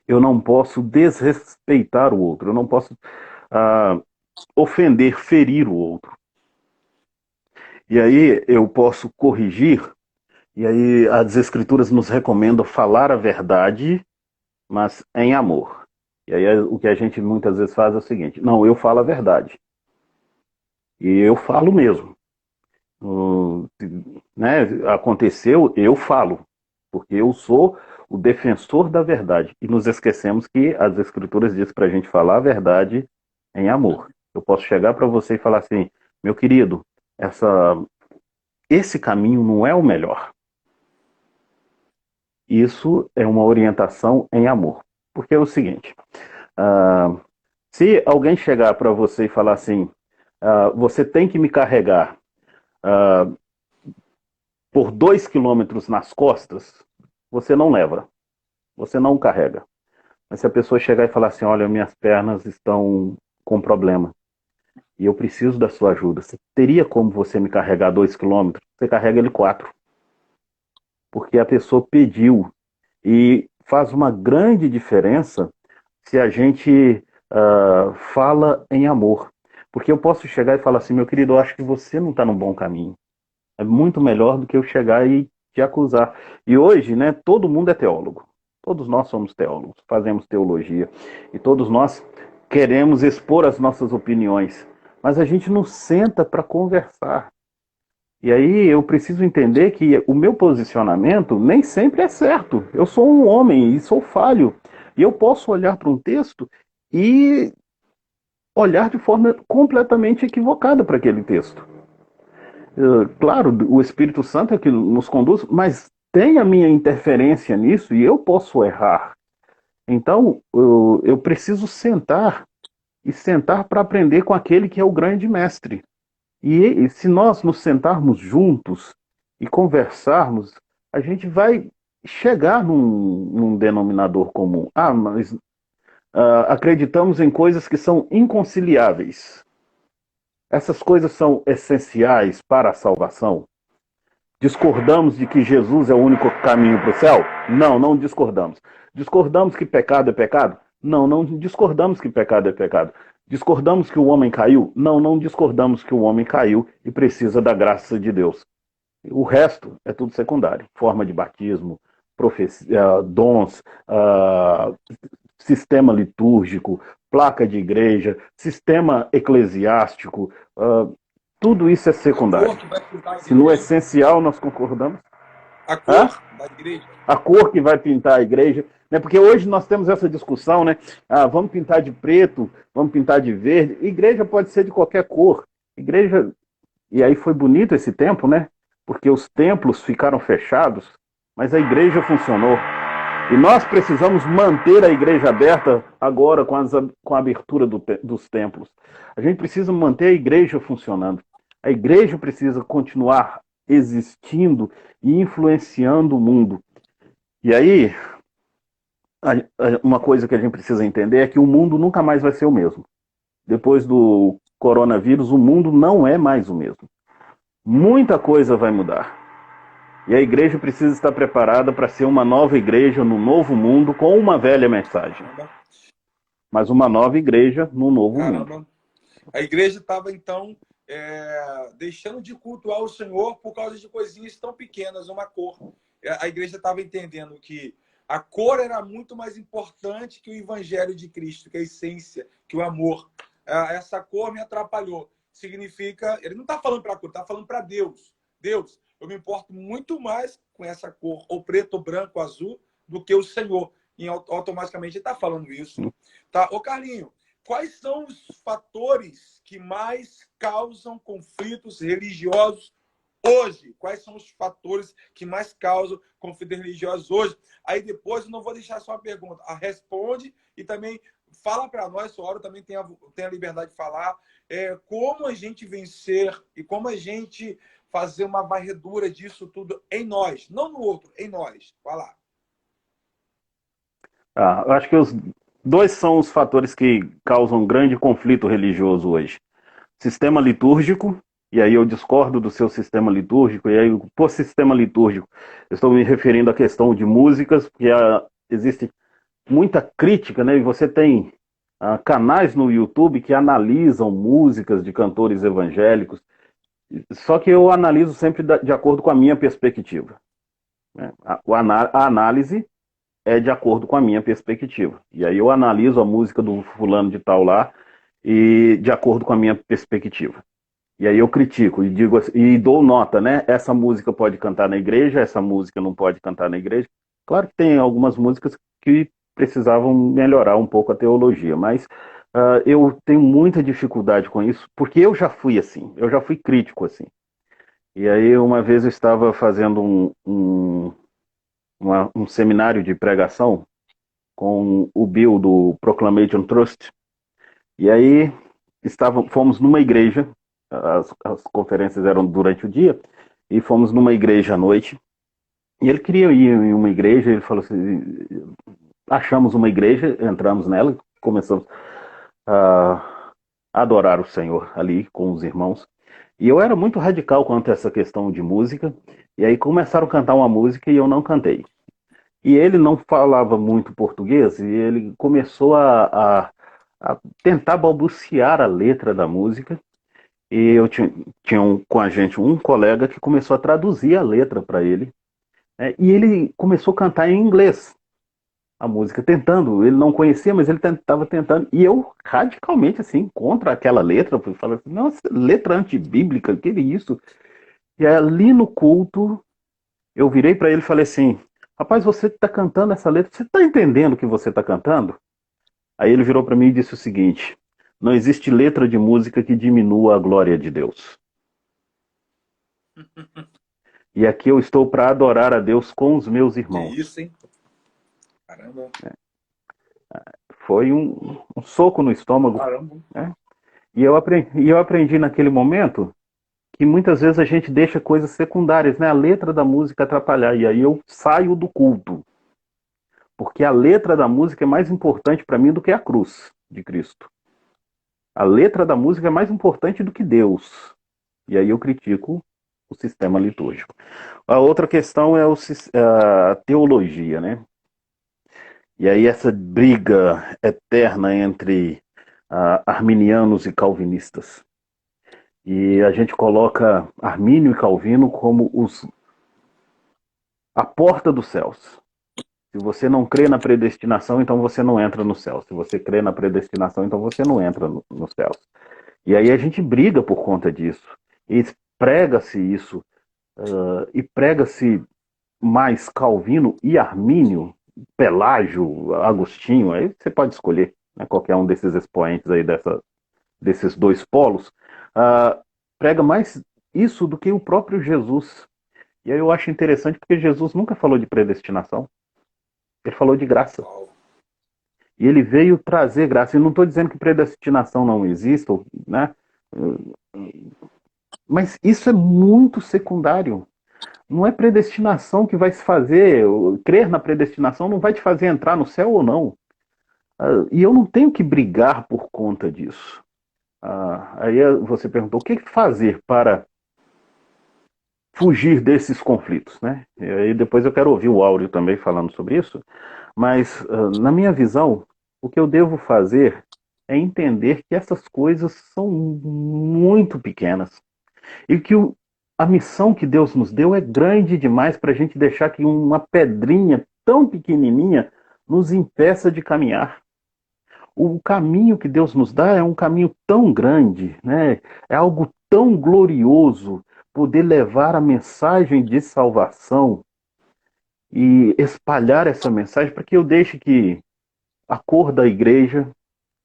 eu não posso desrespeitar o outro, eu não posso ofender, ferir o outro. E aí eu posso corrigir, e aí as Escrituras nos recomendam falar a verdade, mas em amor. E aí o que a gente muitas vezes faz é o seguinte: não, eu falo a verdade. E eu falo mesmo. Né, aconteceu, eu falo. Porque eu sou o defensor da verdade. E nos esquecemos que as Escrituras dizem para a gente falar a verdade em amor. Eu posso chegar para você e falar assim: meu querido, esse caminho não é o melhor. Isso é uma orientação em amor. Porque é o seguinte, se alguém chegar para você e falar assim, você tem que me carregar por 2 quilômetros nas costas, você não leva, você não carrega. Mas se a pessoa chegar e falar assim: olha, minhas pernas estão com problema e eu preciso da sua ajuda, você teria como você me carregar 2 quilômetros? Você carrega ele 4. Porque a pessoa pediu. E faz uma grande diferença se a gente fala em amor. Porque eu posso chegar e falar assim: meu querido, eu acho que você não está no bom caminho. É muito melhor do que eu chegar e te acusar. E hoje, né, todo mundo é teólogo. Todos nós somos teólogos, fazemos teologia. E todos nós queremos expor as nossas opiniões. Mas a gente não senta para conversar. E aí eu preciso entender que o meu posicionamento nem sempre é certo. Eu sou um homem e sou falho. E eu posso olhar para um texto e olhar de forma completamente equivocada para aquele texto. Claro, o Espírito Santo é que nos conduz, mas tem a minha interferência nisso e eu posso errar. Então, eu preciso sentar para aprender com aquele que é o grande mestre. E se nós nos sentarmos juntos e conversarmos, a gente vai chegar num denominador comum. Mas acreditamos em coisas que são inconciliáveis. Essas coisas são essenciais para a salvação? Discordamos de que Jesus é o único caminho para o céu? Não, não discordamos. Discordamos que pecado é pecado? Não, não discordamos que pecado é pecado. Discordamos que o homem caiu? Não, não discordamos que o homem caiu e precisa da graça de Deus. O resto é tudo secundário. Forma de batismo, profecia, dons, sistema litúrgico, placa de igreja, sistema eclesiástico, tudo isso é secundário. Se no essencial nós concordamos. A cor da igreja. A cor que vai pintar a igreja. Né? Porque hoje nós temos essa discussão, né? Vamos pintar de preto, vamos pintar de verde. Igreja pode ser de qualquer cor. Igreja. E aí foi bonito esse tempo, né? Porque os templos ficaram fechados, mas a igreja funcionou. E nós precisamos manter a igreja aberta agora com a abertura dos templos. A gente precisa manter a igreja funcionando. A igreja precisa continuar existindo e influenciando o mundo. E aí, uma coisa que a gente precisa entender é que o mundo nunca mais vai ser o mesmo. Depois do coronavírus, o mundo não é mais o mesmo. Muita coisa vai mudar. E a igreja precisa estar preparada para ser uma nova igreja no novo mundo com uma velha mensagem. Mas uma nova igreja no novo mundo. A igreja estava, então, deixando de cultuar o Senhor por causa de coisinhas tão pequenas, uma cor. A igreja estava entendendo que a cor era muito mais importante que o evangelho de Cristo, que a essência, que o amor. Essa cor me atrapalhou. Significa... Ele não está falando para a cor, está falando para Deus. Deus, eu me importo muito mais com essa cor, ou preto, ou branco, ou azul, do que o Senhor. E automaticamente ele está falando isso. Tá? Ô, Carlinho, quais são os fatores que mais causam conflitos religiosos hoje? Quais são os fatores que mais causam conflitos religiosos hoje? Aí depois eu não vou deixar só uma pergunta. Responde e também fala para nós, sua hora também tem a liberdade de falar, como a gente vencer e como a gente fazer uma varredura disso tudo em nós. Não no outro, em nós. Vai lá. Eu acho que os dois são os fatores que causam grande conflito religioso hoje. Sistema litúrgico, e aí eu discordo do seu sistema litúrgico, e aí por sistema litúrgico eu estou me referindo à questão de músicas, porque existe muita crítica, né? E você tem canais no YouTube que analisam músicas de cantores evangélicos, só que eu analiso sempre de acordo com a minha perspectiva. Né? A análise é de acordo com a minha perspectiva. E aí eu analiso a música do fulano de tal lá e de acordo com a minha perspectiva. E aí eu critico e digo assim, e dou nota, né? Essa música pode cantar na igreja, essa música não pode cantar na igreja. Claro que tem algumas músicas que precisavam melhorar um pouco a teologia, mas eu tenho muita dificuldade com isso, porque eu já fui assim, eu já fui crítico assim. E aí uma vez eu estava fazendo um seminário de pregação com o Bill do Proclamation Trust, e aí fomos numa igreja, as conferências eram durante o dia, e fomos numa igreja à noite, e ele queria ir em uma igreja, ele falou assim, achamos uma igreja, entramos nela, começamos a adorar o Senhor ali com os irmãos, e eu era muito radical quanto a essa questão de música, e aí começaram a cantar uma música e eu não cantei. E ele não falava muito português, e ele começou a tentar balbuciar a letra da música, e eu tinha com a gente um colega que começou a traduzir a letra para ele, e ele começou a cantar em inglês a música, tentando, ele não conhecia, mas ele estava tentando, e eu radicalmente assim, contra aquela letra, falei assim, nossa, letra antibíblica, que é isso? E ali no culto, eu virei para ele e falei assim, rapaz, você está cantando essa letra, você está entendendo o que você está cantando? Aí ele virou para mim e disse o seguinte, não existe letra de música que diminua a glória de Deus. E aqui eu estou para adorar a Deus com os meus irmãos. Que isso, hein? Caramba. Foi um soco no estômago. Caramba. E eu aprendi naquele momento que muitas vezes a gente deixa coisas secundárias, né? A letra da música atrapalhar. E aí eu saio do culto. Porque a letra da música é mais importante para mim do que a cruz de Cristo. A letra da música é mais importante do que Deus. E aí eu critico o sistema litúrgico. A outra questão é a teologia, né? E aí essa briga eterna entre arminianos e calvinistas. E a gente coloca Armínio e Calvino como a porta dos céus. Se você não crê na predestinação, então você não entra no céu. Se você crê na predestinação, então você não entra nos céus. E aí a gente briga por conta disso. E prega-se isso. E prega-se mais Calvino e Armínio, Pelágio, Agostinho. Aí você pode escolher, né, qualquer um desses expoentes aí desses dois polos. Prega mais isso do que o próprio Jesus. E aí eu acho interessante porque Jesus nunca falou de predestinação. Ele falou de graça. Uau. E ele veio trazer graça. Eu não estou dizendo que predestinação não exista, né? Mas isso é muito secundário. Não é predestinação que vai se fazer. Crer na predestinação não vai te fazer entrar no céu ou não. E eu não tenho que brigar por conta disso. Aí você perguntou, o que fazer para fugir desses conflitos, né? E aí depois eu quero ouvir o Áureo também falando sobre isso. Mas, na minha visão, o que eu devo fazer é entender que essas coisas são muito pequenas. E que a missão que Deus nos deu é grande demais para a gente deixar que uma pedrinha tão pequenininha nos impeça de caminhar. O caminho que Deus nos dá é um caminho tão grande, né? É algo tão glorioso poder levar a mensagem de salvação e espalhar essa mensagem para que eu deixe que a cor da igreja,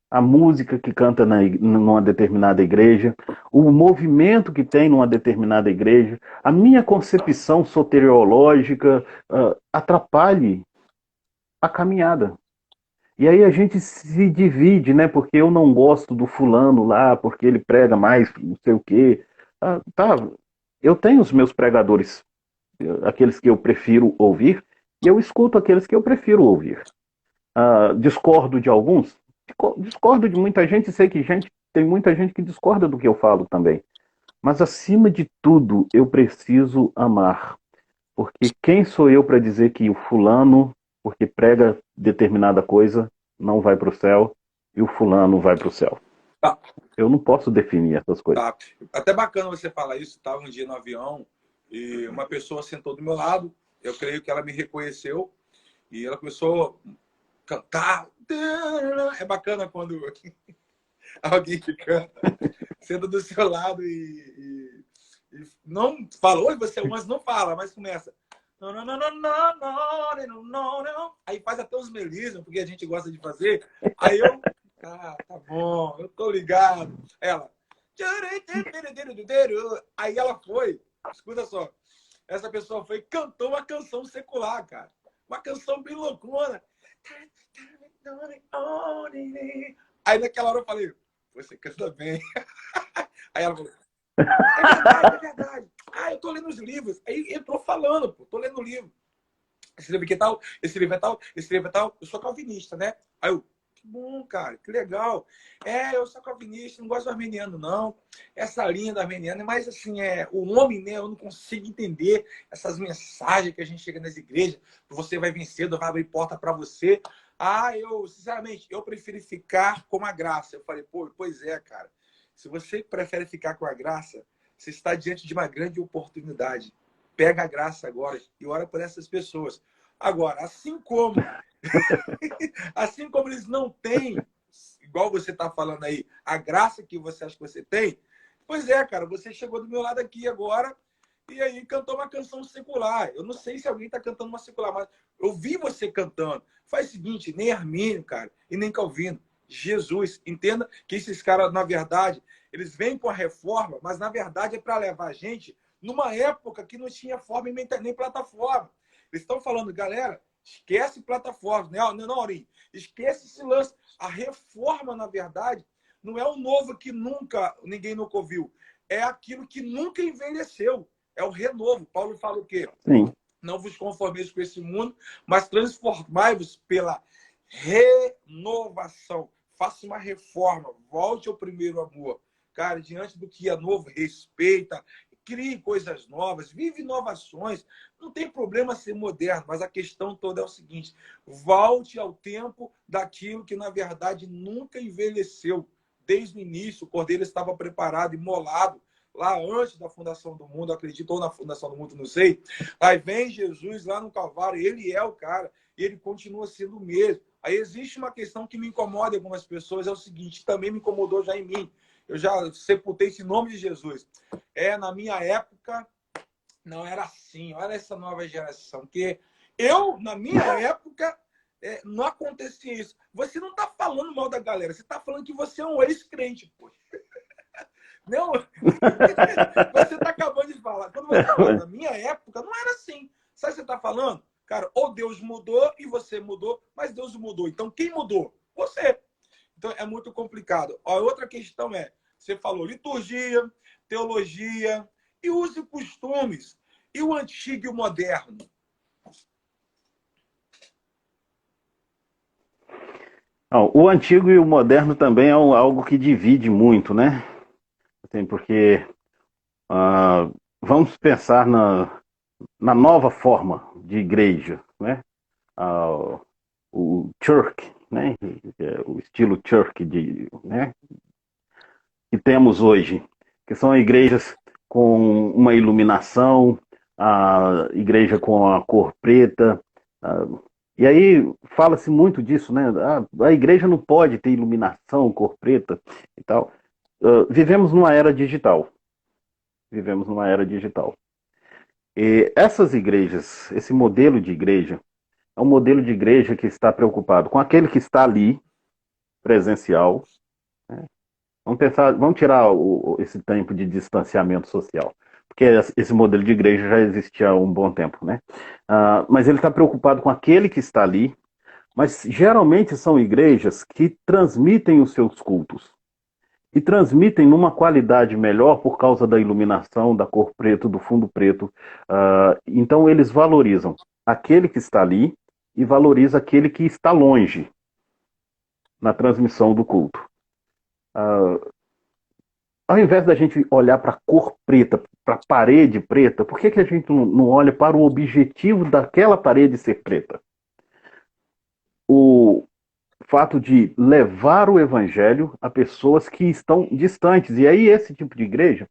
a música que canta numa determinada igreja, o movimento que tem numa determinada igreja, a minha concepção soteriológica atrapalhe a caminhada. E aí a gente se divide, né? Porque eu não gosto do fulano lá, porque ele prega mais não sei o quê. Tá, eu tenho os meus pregadores, aqueles que eu prefiro ouvir, e eu escuto aqueles que eu prefiro ouvir. Discordo de alguns? Discordo de muita gente, sei que tem muita gente que discorda do que eu falo também. Mas acima de tudo, eu preciso amar. Porque quem sou eu para dizer que o fulano, porque prega determinada coisa, não vai para o céu, e o fulano vai para o céu? Tá. Eu não posso definir essas coisas. Tá. Até bacana você falar isso. Estava um dia no avião e uma pessoa sentou do meu lado. Eu creio que ela me reconheceu e ela começou a cantar. É bacana quando alguém que canta senta do seu lado e não fala, oi, você é mas não fala, mas começa. Não, não, não, não, não, não, não, não. Aí faz até os melismos, porque a gente gosta de fazer. Aí eu, tá bom, eu tô ligado. Ela, aí ela foi, escuta só, essa pessoa foi e cantou uma canção secular, cara. Uma canção bem loucona. Aí naquela hora eu falei, você canta bem. Aí ela falou, é verdade, é verdade. Eu tô lendo os livros. Aí entrou falando, pô, tô lendo o livro. Esse livro aqui é tal, esse livro é tal, esse livro é tal. Eu sou calvinista, né? Aí eu, que bom, cara, que legal. Eu sou calvinista, não gosto do armeniano, não. Essa linha do armeniano, mas assim, o homem, né? Eu não consigo entender essas mensagens que a gente chega nas igrejas. Você vai vencer, Deus vai abrir porta para você. Eu, sinceramente, eu prefiro ficar com a graça. Eu falei, pois é, cara. Se você prefere ficar com a graça, você está diante de uma grande oportunidade. Pega a graça agora e ora por essas pessoas. Agora, assim como eles não têm, igual você está falando aí, a graça que você acha que você tem, pois é, cara, você chegou do meu lado aqui agora e aí cantou uma canção secular. Eu não sei se alguém está cantando uma secular, mas eu vi você cantando. Faz o seguinte, nem Armínio, cara, e nem Calvino. Jesus, entenda que esses caras, na verdade, eles vêm com a reforma, mas na verdade é para levar a gente numa época que não tinha forma nem plataforma. Eles estão falando, galera, esquece plataforma, não, Aurinho, esquece esse lance. A reforma, na verdade, não é o novo que ninguém nunca ouviu, é aquilo que nunca envelheceu, é o renovo. Paulo fala o quê? Sim. Não vos conformeis com esse mundo, mas transformai-vos pela renovação. Faça uma reforma, volte ao primeiro amor. Cara, diante do que é novo, respeita, crie coisas novas, vive inovações. Não tem problema ser moderno, mas a questão toda é o seguinte: volte ao tempo daquilo que, na verdade, nunca envelheceu. Desde o início, o cordeiro estava preparado, imolado, lá antes da fundação do mundo, acredito, ou na fundação do mundo, não sei. Aí vem Jesus lá no Calvário, ele é o cara, e ele continua sendo o mesmo. Aí existe uma questão que me incomoda em algumas pessoas, é o seguinte, também me incomodou já em mim. Eu já sepultei esse nome de Jesus. Na minha época, não era assim. Olha essa nova geração. Que na minha época, não acontecia isso. Você não está falando mal da galera, você está falando que você é um ex-crente, pô. Não, você está acabando de falar. Quando você fala, na minha época, não era assim. Sabe o que você está falando? Cara, ou Deus mudou e você mudou, mas Deus mudou. Então, quem mudou? Você. Então, é muito complicado. A outra questão é, você falou liturgia, teologia e usos e costumes. E o antigo e o moderno? Não, o antigo e o moderno também é algo que divide muito, né? Assim, porque vamos pensar na nova forma de igreja, né? Ah, o church, né? O estilo church né? Que temos hoje, que são igrejas com uma iluminação, a igreja com a cor preta. E aí fala-se muito disso, né? A igreja não pode ter iluminação, cor preta e tal. Vivemos numa era digital. Vivemos numa era digital. E essas igrejas, esse modelo de igreja, é um modelo de igreja que está preocupado com aquele que está ali, presencial. Né? Vamos tirar esse tempo de distanciamento social, porque esse modelo de igreja já existia há um bom tempo, né? Mas ele está preocupado com aquele que está ali, mas geralmente são igrejas que transmitem os seus cultos e transmitem numa qualidade melhor por causa da iluminação, da cor preta, do fundo preto. Então eles valorizam aquele que está ali e valoriza aquele que está longe na transmissão do culto. Ao invés da gente olhar para a cor preta, para a parede preta, por que a gente não olha para o objetivo daquela parede ser preta? O fato de levar o evangelho a pessoas que estão distantes. E aí esse tipo de igreja,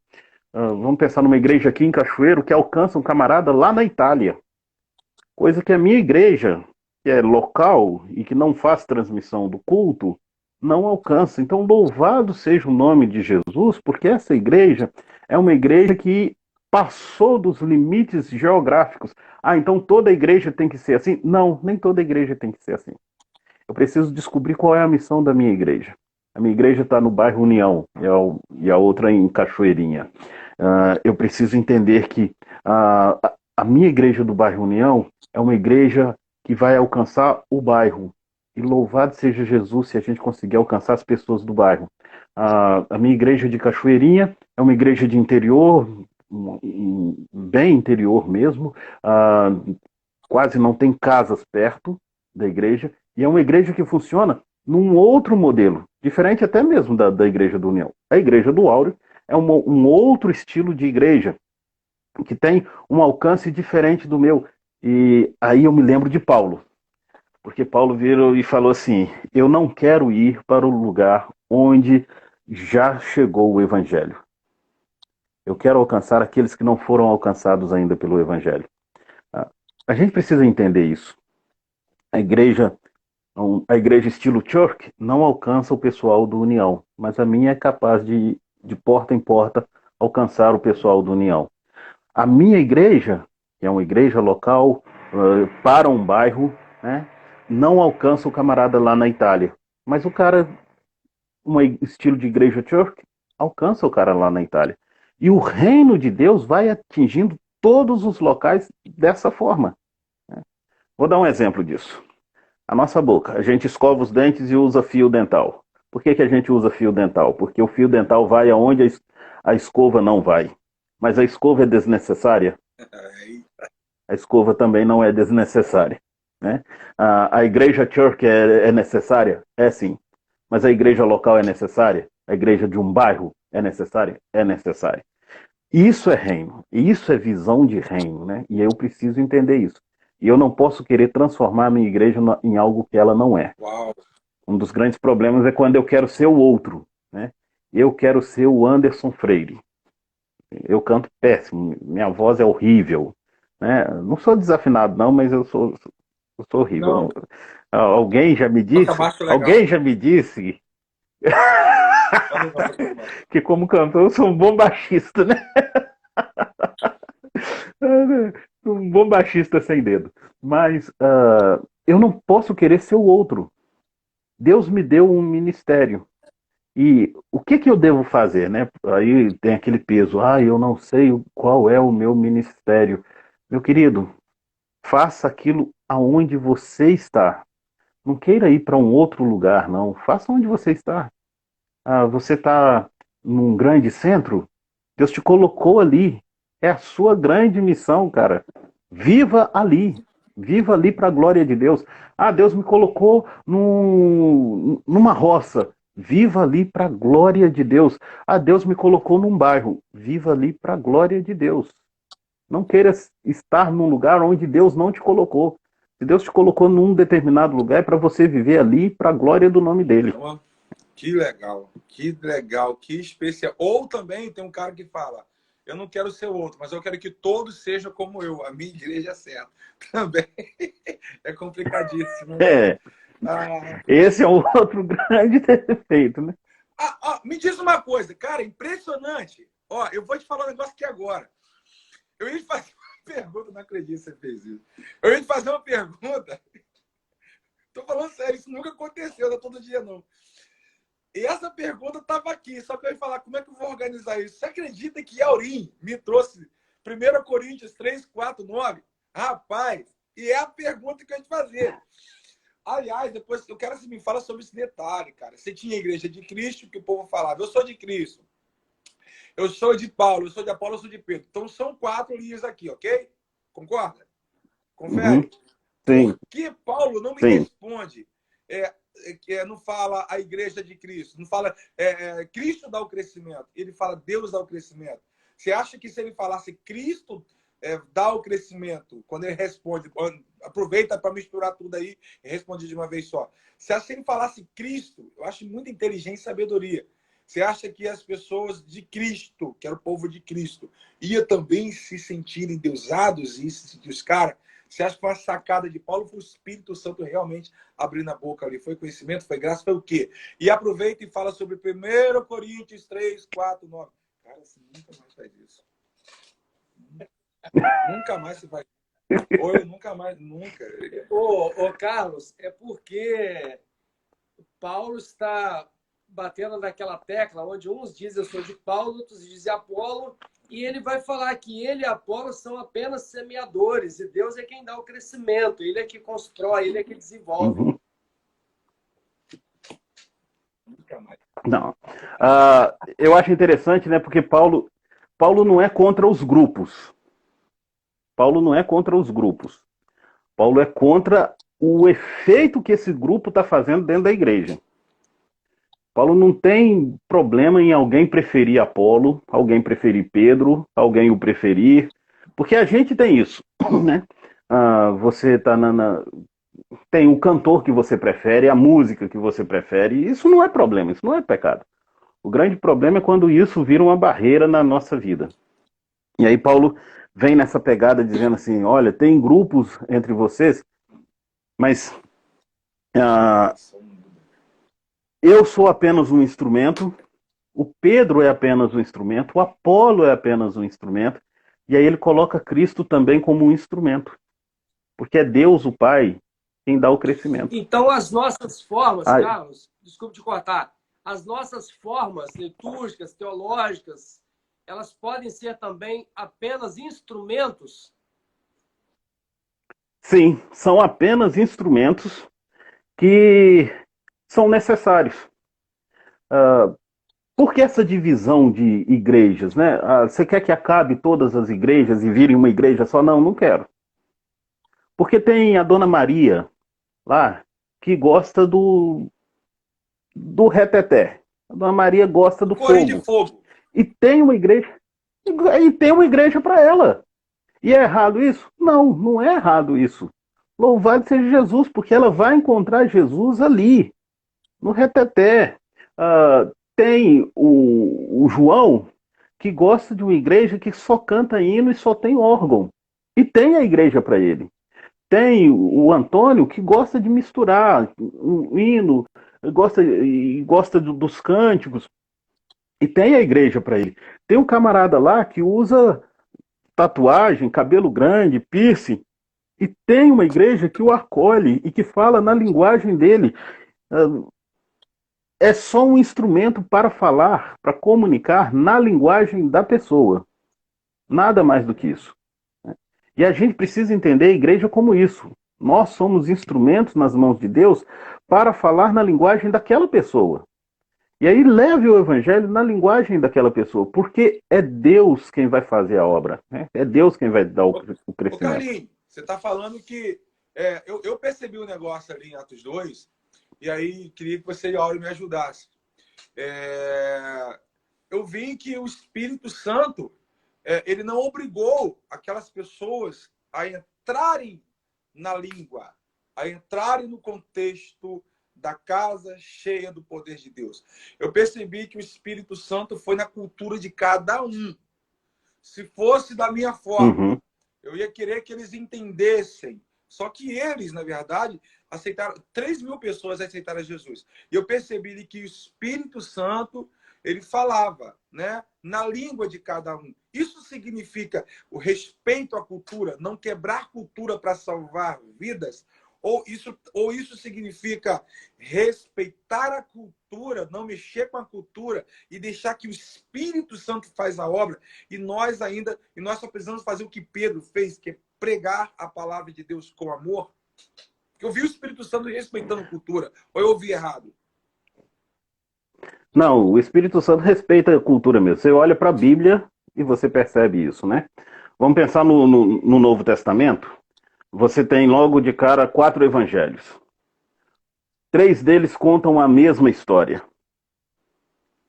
vamos pensar numa igreja aqui em Cachoeiro que alcança um camarada lá na Itália. Coisa que a minha igreja, que é local e que não faz transmissão do culto, não alcança. Então, louvado seja o nome de Jesus, porque essa igreja é uma igreja que passou dos limites geográficos. Então toda igreja tem que ser assim? Não, nem toda igreja tem que ser assim. Eu preciso descobrir qual é a missão da minha igreja. A minha igreja está no bairro União e a outra em Cachoeirinha. Eu preciso entender que a minha igreja do bairro União é uma igreja que vai alcançar o bairro. E louvado seja Jesus se a gente conseguir alcançar as pessoas do bairro. A minha igreja de Cachoeirinha é uma igreja de interior, bem interior mesmo. Quase não tem casas perto da igreja. E é uma igreja que funciona num outro modelo, diferente até mesmo da Igreja do União. A Igreja do Áureo é um outro estilo de igreja, que tem um alcance diferente do meu. E aí eu me lembro de Paulo, porque Paulo virou e falou assim: eu não quero ir para o lugar onde já chegou o Evangelho. Eu quero alcançar aqueles que não foram alcançados ainda pelo Evangelho. A gente precisa entender isso. A igreja estilo church não alcança o pessoal do União, mas a minha é capaz de porta em porta, alcançar o pessoal do União. A minha igreja, que é uma igreja local, para um bairro, né, não alcança o camarada lá na Itália. Mas o cara, um estilo de igreja church, alcança o cara lá na Itália. E o reino de Deus vai atingindo todos os locais dessa forma. Vou dar um exemplo disso. A nossa boca. A gente escova os dentes e usa fio dental. Por que a gente usa fio dental? Porque o fio dental vai aonde a escova não vai. Mas a escova é desnecessária? A escova também não é desnecessária. Né? A igreja church é necessária? É sim. Mas a igreja local é necessária? A igreja de um bairro é necessária? É necessária. Isso é reino. Isso é visão de reino. Né? E eu preciso entender isso. E eu não posso querer transformar a minha igreja em algo que ela não é. Uau. Um dos grandes problemas é quando eu quero ser o outro. Né? Eu quero ser o Anderson Freire. Eu canto péssimo, minha voz é horrível. Né? Não sou desafinado não, mas eu sou horrível. Alguém já me disse? Alguém já me disse que como cantor eu sou um bom baixista, né? Um bom baixista sem dedo. Mas eu não posso querer ser o outro. Deus me deu um ministério. E o que eu devo fazer, né? Aí tem aquele peso. Eu não sei qual é o meu ministério. Meu querido, faça aquilo aonde você está. Não queira ir para um outro lugar, não. Faça onde você está. Você está num grande centro? Deus te colocou ali. É a sua grande missão, cara. Viva ali. Viva ali para a glória de Deus. Deus me colocou numa roça. Viva ali para a glória de Deus. Deus me colocou num bairro. Viva ali para a glória de Deus. Não queira estar num lugar onde Deus não te colocou. Se Deus te colocou num determinado lugar, é para você viver ali para a glória do nome dele. Que legal, que especial. Ou também tem um cara que fala, eu não quero ser outro, mas eu quero que todos sejam como eu, a minha igreja é certa. Também é complicadíssimo. Esse é um outro grande defeito, né? Me diz uma coisa, cara, impressionante. Eu vou te falar um negócio aqui agora. Eu ia te fazer uma pergunta, não acredito que você fez isso. Eu ia te fazer uma pergunta. Tô falando sério, isso nunca aconteceu, não é todo dia, não. E essa pergunta estava aqui, só que eu ia falar como é que eu vou organizar isso. Você acredita que Aurim me trouxe 1 Coríntios 3, 4, 9? Rapaz, e é a pergunta que eu ia te fazer. Aliás, depois eu quero que você me fale sobre esse detalhe, cara. Você tinha a igreja de Cristo, que o povo falava, eu sou de Cristo. Eu sou de Paulo, eu sou de Apolo, eu sou de Pedro. Então são 4 linhas aqui, ok? Concorda? Confere? Sim. Por que Paulo não me responde? Não fala a igreja de Cristo, não fala Cristo dá o crescimento. Ele fala Deus dá o crescimento. Você acha que se ele falasse Cristo dá o crescimento, quando ele responde, aproveita para misturar tudo aí e responde de uma vez só. Você acha que ele falasse Cristo? Eu acho muita inteligência e sabedoria. Você acha que as pessoas de Cristo, que era o povo de Cristo, ia também se sentirem deusados e se sentir os caras? Você acha que foi uma sacada de Paulo? Foi o Espírito Santo realmente abrindo a boca ali? Foi conhecimento? Foi graça? Foi o quê? E aproveita e fala sobre 1 Coríntios 3, 4, 9. Cara, você nunca mais faz isso. Nunca mais você vai. Ou eu nunca mais, nunca. Ô, Carlos, é porque Paulo está batendo naquela tecla onde uns dizem eu sou de Paulo, outros dizem Apolo, e ele vai falar que ele e Apolo são apenas semeadores, e Deus é quem dá o crescimento, ele é que constrói, ele é que desenvolve. Nunca mais. Não. Eu acho interessante, né? Porque Paulo não é contra os grupos. Paulo não é contra os grupos. Paulo é contra o efeito que esse grupo está fazendo dentro da igreja. Paulo não tem problema em alguém preferir Apolo, alguém preferir Pedro, alguém o preferir, porque a gente tem isso, né? Você tá tem o cantor que você prefere, a música que você prefere, isso não é problema, isso não é pecado. O grande problema é quando isso vira uma barreira na nossa vida. E aí Paulo vem nessa pegada dizendo assim, olha, tem grupos entre vocês, mas eu sou apenas um instrumento, o Pedro é apenas um instrumento, o Apolo é apenas um instrumento, e aí ele coloca Cristo também como um instrumento, porque é Deus, o Pai, quem dá o crescimento. Então, as nossas formas, Carlos, desculpe te cortar, as nossas formas litúrgicas, teológicas, elas podem ser também apenas instrumentos? Sim, são apenas instrumentos que são necessários. Por que essa divisão de igrejas, né? Você quer que acabe todas as igrejas e vire uma igreja só? Não, não quero. Porque tem a Dona Maria lá que gosta do reteté. A Dona Maria gosta do fogo. De fogo. E tem uma igreja para ela. E é errado isso? Não, não é errado isso. Louvado seja Jesus, porque ela vai encontrar Jesus ali, no reteté. Tem o João, que gosta de uma igreja que só canta hino e só tem órgão. E tem a igreja para ele. Tem o Antônio, que gosta de misturar um hino, gosta dos cânticos. E tem a igreja para ele. Tem um camarada lá que usa tatuagem, cabelo grande, piercing. E tem uma igreja que o acolhe e que fala na linguagem dele. É só um instrumento para falar, para comunicar na linguagem da pessoa. Nada mais do que isso. E a gente precisa entender a igreja como isso. Nós somos instrumentos nas mãos de Deus para falar na linguagem daquela pessoa. E aí leve o evangelho na linguagem daquela pessoa, porque é Deus quem vai fazer a obra, né? É Deus quem vai dar o Ô, crescimento. Carlinhos, você está falando que... eu percebi um negócio ali em Atos 2, e aí queria que você, Áureo, me ajudasse. Eu vi que o Espírito Santo, ele não obrigou aquelas pessoas a entrarem na língua, a entrarem no contexto da casa cheia do poder de Deus. Eu percebi que o Espírito Santo foi na cultura de cada um. Se fosse da minha forma, eu ia querer que eles entendessem. Só que eles, na verdade, aceitaram, 3.000 pessoas aceitaram Jesus. E eu percebi que o Espírito Santo, ele falava, né, na língua de cada um. Isso significa o respeito à cultura, não quebrar cultura para salvar vidas? Ou isso significa respeitar a cultura, não mexer com a cultura e deixar que o Espírito Santo faz a obra? E nós só precisamos fazer o que Pedro fez, que é pregar a palavra de Deus com amor? Porque eu vi o Espírito Santo respeitando a cultura. Ou eu ouvi errado? Não, o Espírito Santo respeita a cultura mesmo. Você olha para a Bíblia e você percebe isso, né? Vamos pensar no Novo Testamento. Você tem logo de cara 4 evangelhos. 3 deles contam a mesma história,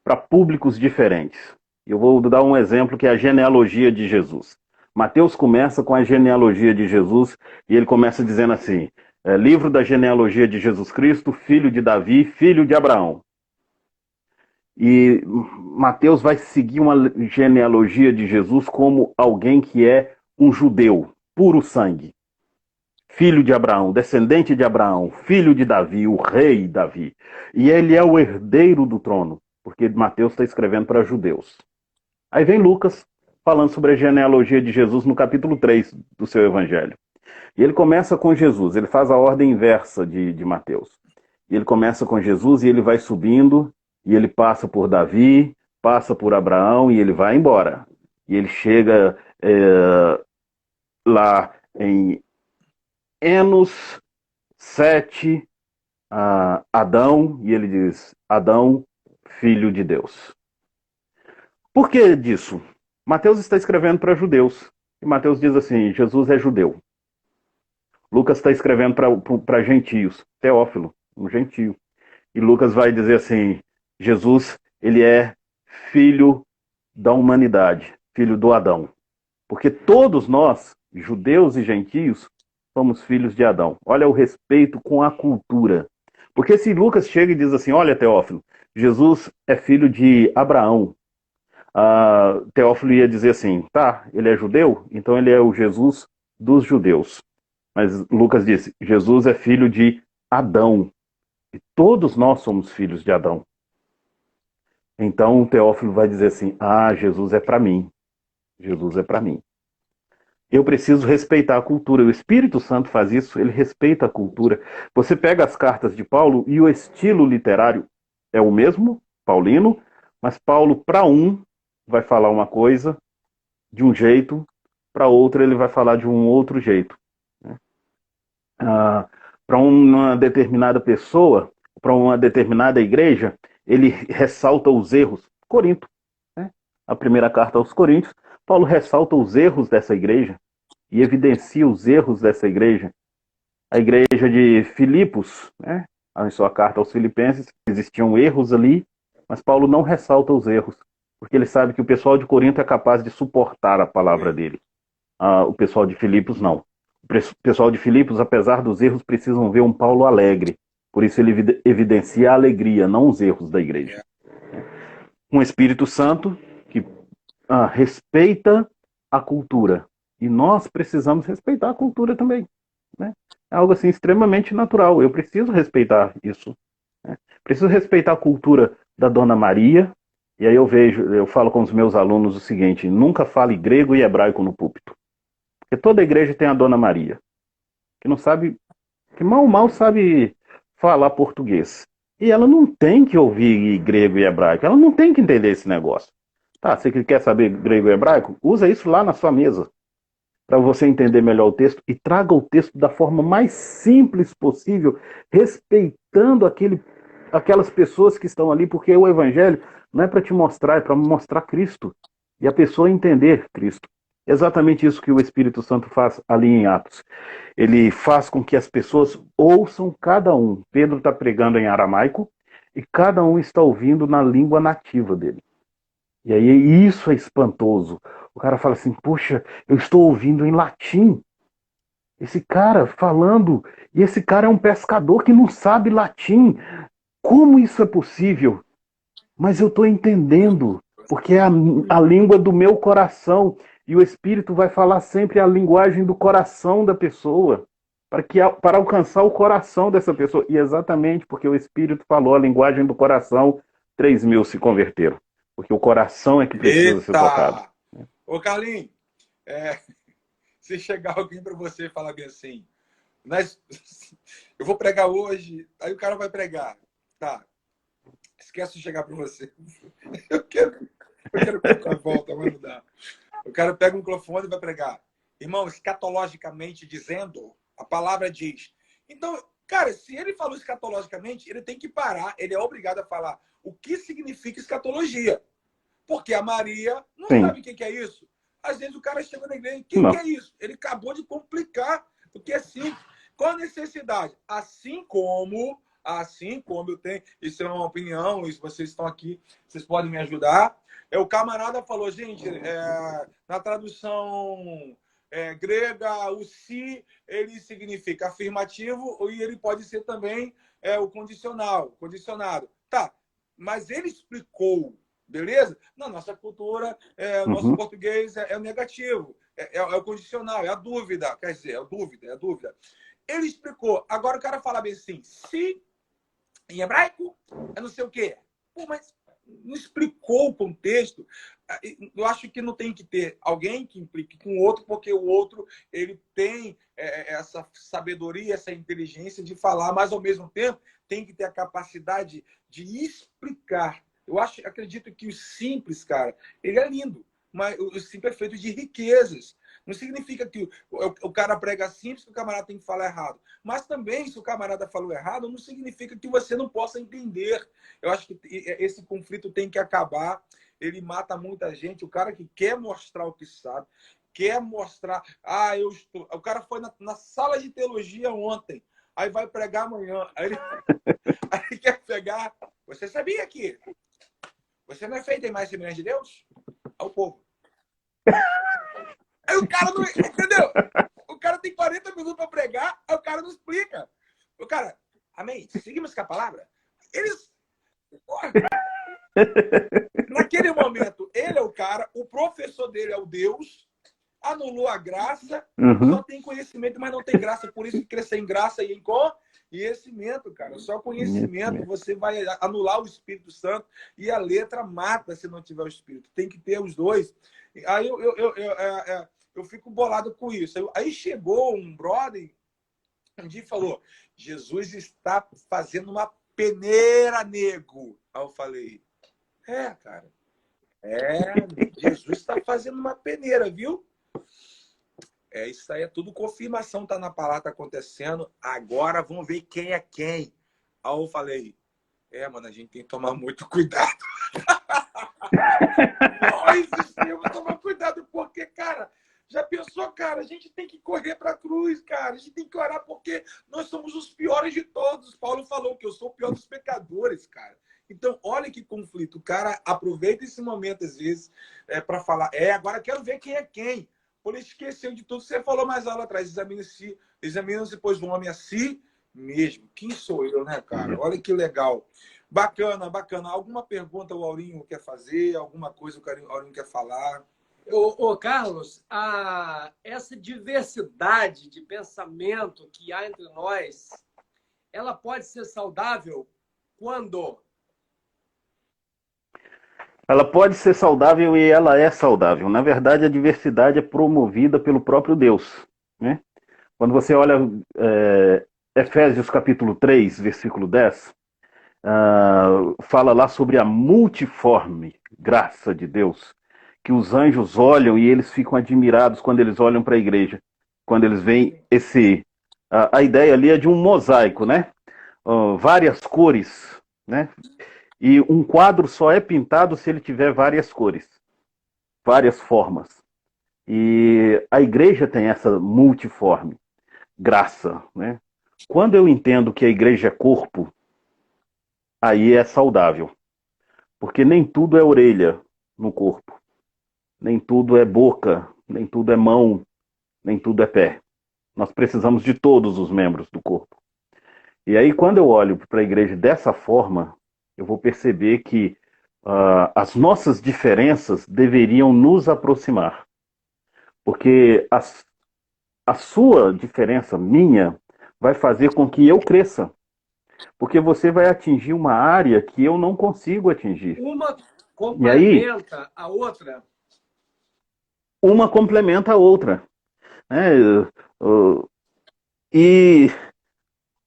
para públicos diferentes. Eu vou dar um exemplo que é a genealogia de Jesus. Mateus começa com a genealogia de Jesus e ele começa dizendo assim: livro da genealogia de Jesus Cristo, filho de Davi, filho de Abraão. E Mateus vai seguir uma genealogia de Jesus como alguém que é um judeu, puro sangue. Filho de Abraão, descendente de Abraão, filho de Davi, o rei Davi. E ele é o herdeiro do trono, porque Mateus está escrevendo para judeus. Aí vem Lucas falando sobre a genealogia de Jesus no capítulo 3 do seu evangelho. E ele começa com Jesus, ele faz a ordem inversa de Mateus. E ele começa com Jesus e ele vai subindo, e ele passa por Davi, passa por Abraão e ele vai embora. E ele chega lá em Enos 7, Adão, e ele diz: Adão, filho de Deus. Por que disso? Mateus está escrevendo para judeus. E Mateus diz assim: Jesus é judeu. Lucas está escrevendo para gentios. Teófilo, um gentio. E Lucas vai dizer assim: Jesus, ele é filho da humanidade, filho do Adão. Porque todos nós, judeus e gentios, somos filhos de Adão. Olha o respeito com a cultura. Porque se Lucas chega e diz assim: olha, Teófilo, Jesus é filho de Abraão. Teófilo ia dizer assim: tá, ele é judeu, então ele é o Jesus dos judeus. Mas Lucas disse: Jesus é filho de Adão. E todos nós somos filhos de Adão. Então Teófilo vai dizer assim: Jesus é para mim. Jesus é para mim. Eu preciso respeitar a cultura. O Espírito Santo faz isso, ele respeita a cultura. Você pega as cartas de Paulo e o estilo literário é o mesmo, paulino, mas Paulo, para um, vai falar uma coisa de um jeito, para outro ele vai falar de um outro jeito. Né? Para uma determinada pessoa, para uma determinada igreja, ele ressalta os erros. Corinto, né? A primeira carta aos Coríntios, Paulo ressalta os erros dessa igreja e evidencia os erros dessa igreja. A igreja de Filipos, né? Em sua carta aos Filipenses, existiam erros ali, mas Paulo não ressalta os erros, porque ele sabe que o pessoal de Corinto é capaz de suportar a palavra dele. O pessoal de Filipos não. O pessoal de Filipos, apesar dos erros, precisam ver um Paulo alegre. Por isso ele evidencia a alegria, não os erros da igreja. Um Espírito Santo que respeita a cultura. E nós precisamos respeitar a cultura também. Né? É algo assim extremamente natural. Eu preciso respeitar isso. Né? Preciso respeitar a cultura da Dona Maria. E aí eu falo com os meus alunos o seguinte: nunca fale grego e hebraico no púlpito. Porque toda igreja tem a Dona Maria, que não sabe, que mal sabe falar português. E ela não tem que ouvir grego e hebraico, ela não tem que entender esse negócio. Tá, você que quer saber grego e hebraico, usa isso lá na sua mesa. para você entender melhor o texto, e traga o texto da forma mais simples possível, respeitando aquelas pessoas que estão ali, porque o evangelho não é para te mostrar, é para mostrar Cristo, e a pessoa entender Cristo. Exatamente isso que o Espírito Santo faz ali em Atos. Ele faz com que as pessoas ouçam cada um. Pedro está pregando em aramaico e cada um está ouvindo na língua nativa dele. E aí isso é espantoso. O cara fala assim, poxa, eu estou ouvindo em latim. Esse cara falando, e esse cara é um pescador que não sabe latim. Como isso é possível? Mas eu estou entendendo, porque é a língua do meu coração. E o Espírito vai falar sempre a linguagem do coração da pessoa, para alcançar o coração dessa pessoa. E exatamente porque o Espírito falou a linguagem do coração, 3.000 se converteram. Porque o coração é que precisa ser tocado. Ô, Carlinhos, se chegar alguém para você e falar bem assim, eu vou pregar hoje, aí o cara vai pregar. Tá, esquece de chegar para você. Eu quero colocar a volta, mas não dá. O cara pega um microfone e vai pregar. Irmão, escatologicamente dizendo, a palavra diz. Então, cara, se ele falou escatologicamente, ele tem que parar, ele é obrigado a falar o que significa escatologia. Porque a Maria não sabe o que é isso. Às vezes o cara chega na igreja, o que é isso? Ele acabou de complicar, porque é simples. Qual a necessidade? Assim como eu tenho, isso é uma opinião, e se vocês estão aqui, vocês podem me ajudar. O camarada falou, gente, na tradução grega, o se, ele significa afirmativo e ele pode ser também o condicionado. Tá, mas ele explicou, beleza? Na nossa cultura, nosso português é o negativo, é o condicional, é a dúvida, quer dizer, é a dúvida. Ele explicou. Agora o cara fala bem assim, se em hebraico, é não sei o quê. Pô, mas não explicou o contexto. Eu acho que não tem que ter alguém que implique com o outro, porque o outro ele tem essa sabedoria, essa inteligência de falar, mas ao mesmo tempo tem que ter a capacidade de explicar. Acredito que o simples, cara, ele é lindo, mas o simples é feito de riquezas. Não significa que o cara prega simples que o camarada tem que falar errado. Mas também, se o camarada falou errado, não significa que você não possa entender. Eu acho que esse conflito tem que acabar. Ele mata muita gente. O cara que quer mostrar o que sabe, quer mostrar... O cara foi na sala de teologia ontem, aí vai pregar amanhã. Aí ele quer pegar... Você sabia que você não é feito em mais semelhança de Deus? Ao povo. Aí o cara não... Entendeu? O cara tem 40 minutos para pregar, aí o cara não explica. O cara... Amém? Seguimos com a palavra? Eles... Porra. Naquele momento, ele é o cara, o professor dele é o Deus, anulou a graça, só tem conhecimento, mas não tem graça. Por isso que crescer em graça e em conhecimento, cara. Só conhecimento, você vai anular o Espírito Santo e a letra mata se não tiver o Espírito. Tem que ter os dois. Aí eu fico bolado com isso. Aí chegou um brother um dia e falou, Jesus está fazendo uma peneira, nego. Aí eu falei, cara. Jesus está fazendo uma peneira, viu? Isso aí é tudo confirmação, tá na palavra, tá acontecendo. Agora vamos ver quem é quem. Aí eu falei, mano, a gente tem que tomar muito cuidado. Nós temos que tomar cuidado, porque, cara, já pensou, cara, a gente tem que correr para a cruz, cara. A gente tem que orar porque nós somos os piores de todos. Paulo falou que eu sou o pior dos pecadores, cara. Então, olha que conflito. O cara aproveita esse momento, às vezes, para falar, agora quero ver quem é quem. Por ele esqueceu de tudo. Você falou mais aula atrás, examina-se, pois, o homem a si mesmo. Quem sou eu, né, cara? Olha que legal. Bacana, bacana. Alguma pergunta o Aurinho quer fazer? Alguma coisa o Aurinho quer falar? Carlos, essa diversidade de pensamento que há entre nós, ela pode ser saudável quando? Ela pode ser saudável e ela é saudável. Na verdade, a diversidade é promovida pelo próprio Deus, né? Quando você olha Efésios capítulo 3, versículo 10, fala lá sobre a multiforme graça de Deus, que os anjos olham e eles ficam admirados quando eles olham para a igreja, quando eles veem esse... A ideia ali é de um mosaico, né? Várias cores, né? E um quadro só é pintado se ele tiver várias cores, várias formas. E a igreja tem essa multiforme graça, né? Quando eu entendo que a igreja é corpo, aí é saudável. Porque nem tudo é orelha no corpo, nem tudo é boca, nem tudo é mão, nem tudo é pé. Nós precisamos de todos os membros do corpo. E aí, quando eu olho para a igreja dessa forma, eu vou perceber que as nossas diferenças deveriam nos aproximar. Porque a sua diferença, minha, vai fazer com que eu cresça. Porque você vai atingir uma área que eu não consigo atingir. Uma E aí, complementa a outra. uma complementa a outra, né? E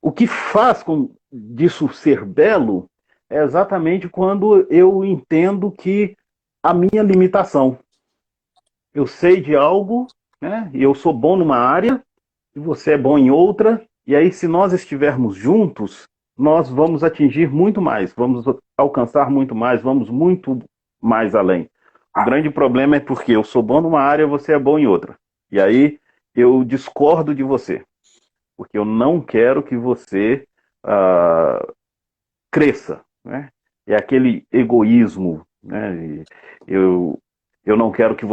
o que faz disso ser belo é exatamente quando eu entendo que a minha limitação. Eu sei de algo, né? E eu sou bom numa área, e você é bom em outra, e aí se nós estivermos juntos, nós vamos atingir muito mais, vamos alcançar muito mais, vamos muito mais além. O grande problema é porque eu sou bom numa área, você é bom em outra. E aí eu discordo de você, porque eu não quero que você cresça, né? É aquele egoísmo, né? Eu, eu não quero que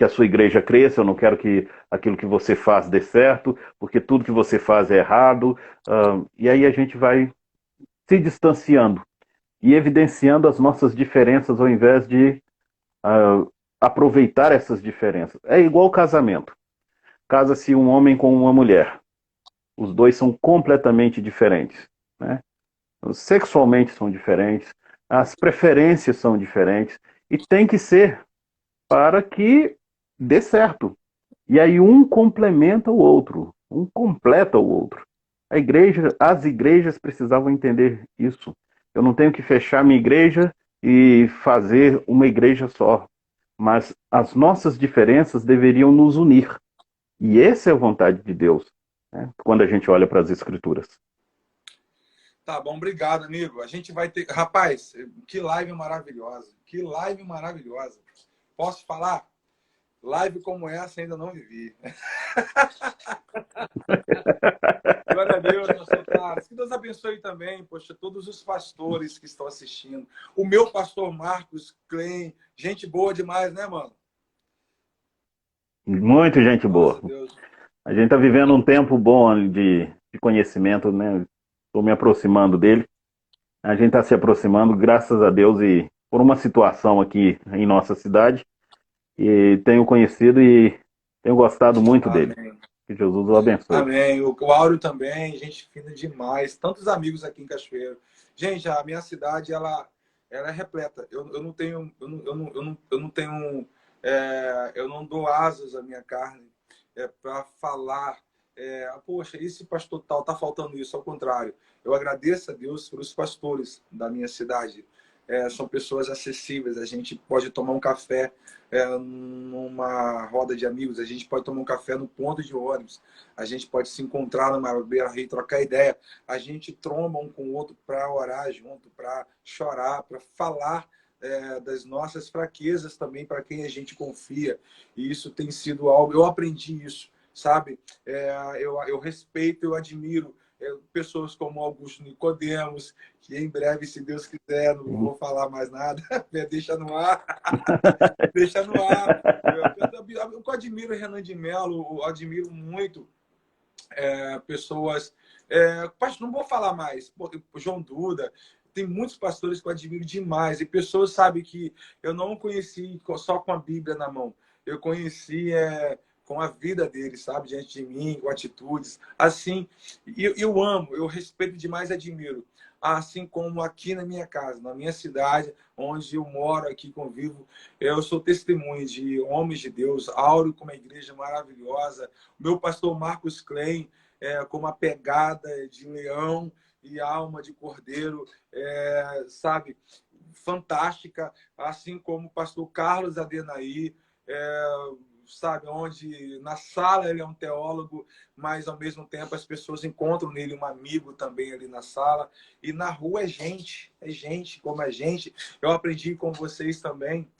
a sua igreja cresça, eu não quero que aquilo que você faz dê certo, porque tudo que você faz é errado. E aí a gente vai se distanciando e evidenciando as nossas diferenças ao invés de aproveitar essas diferenças. É igual casamento. Casa-se um homem com uma mulher. Os dois são completamente diferentes, né? Sexualmente são diferentes, as preferências são diferentes, e tem que ser para que dê certo. E aí um complementa o outro, um completa o outro. As igrejas precisavam entender isso. Eu não tenho que fechar minha igreja e fazer uma igreja só, mas as nossas diferenças deveriam nos unir. E essa é a vontade de Deus, né? Quando a gente olha para as Escrituras. Tá bom, obrigado, amigo. A gente vai ter. Rapaz, que live maravilhosa. Que live maravilhosa. Posso falar? Live como essa ainda não vivi. Glória a Deus, pastor Carlos. Que Deus abençoe também, poxa, todos os pastores que estão assistindo. O meu pastor Marcos Klein, gente boa demais, né, mano? Muito gente boa. Nossa, Deus. A gente está vivendo um tempo bom de conhecimento, né? Estou me aproximando dele. A gente está se aproximando, graças a Deus, e por uma situação aqui em nossa cidade. E tenho conhecido e tenho gostado muito dele. Amém. Que Jesus o abençoe. Amém. O Áureo também, gente fina demais. Tantos amigos aqui em Cachoeiro. Gente, a minha cidade, ela é repleta. Eu não tenho, eu não tenho, eu não dou asas à minha carne para falar. Poxa, esse pastor tal, tá faltando isso. Ao contrário, eu agradeço a Deus pelos pastores da minha cidade. São pessoas acessíveis. A gente pode tomar um café numa roda de amigos, a gente pode tomar um café no ponto de ônibus, a gente pode se encontrar numa beira-rio, trocar ideia, a gente tromba um com o outro para orar junto, para chorar, para falar das nossas fraquezas também para quem a gente confia. E isso tem sido algo, eu aprendi isso, sabe? Eu respeito, eu admiro pessoas como Augusto Nicodemos, que em breve, se Deus quiser, não vou falar mais nada, deixa no ar. Deixa no ar. Eu admiro o Renan de Mello, eu admiro muito pessoas. Não vou falar mais. João Duda. Tem muitos pastores que eu admiro demais. E pessoas, sabe, que eu não conheci só com a Bíblia na mão. Eu conheci com a vida deles, sabe, diante de mim, com atitudes. Assim, eu amo, eu respeito demais e admiro. Assim como aqui na minha casa, na minha cidade, onde eu moro, aqui convivo, eu sou testemunho de homens de Deus, Áureo com uma igreja maravilhosa, meu pastor Marcos Klein com uma pegada de leão e alma de cordeiro, sabe? fantástica, assim como o pastor Carlos Adenaí, sabe, onde na sala ele é um teólogo, mas ao mesmo tempo as pessoas encontram nele um amigo também ali na sala, e na rua é gente como a gente. Eu aprendi com vocês também,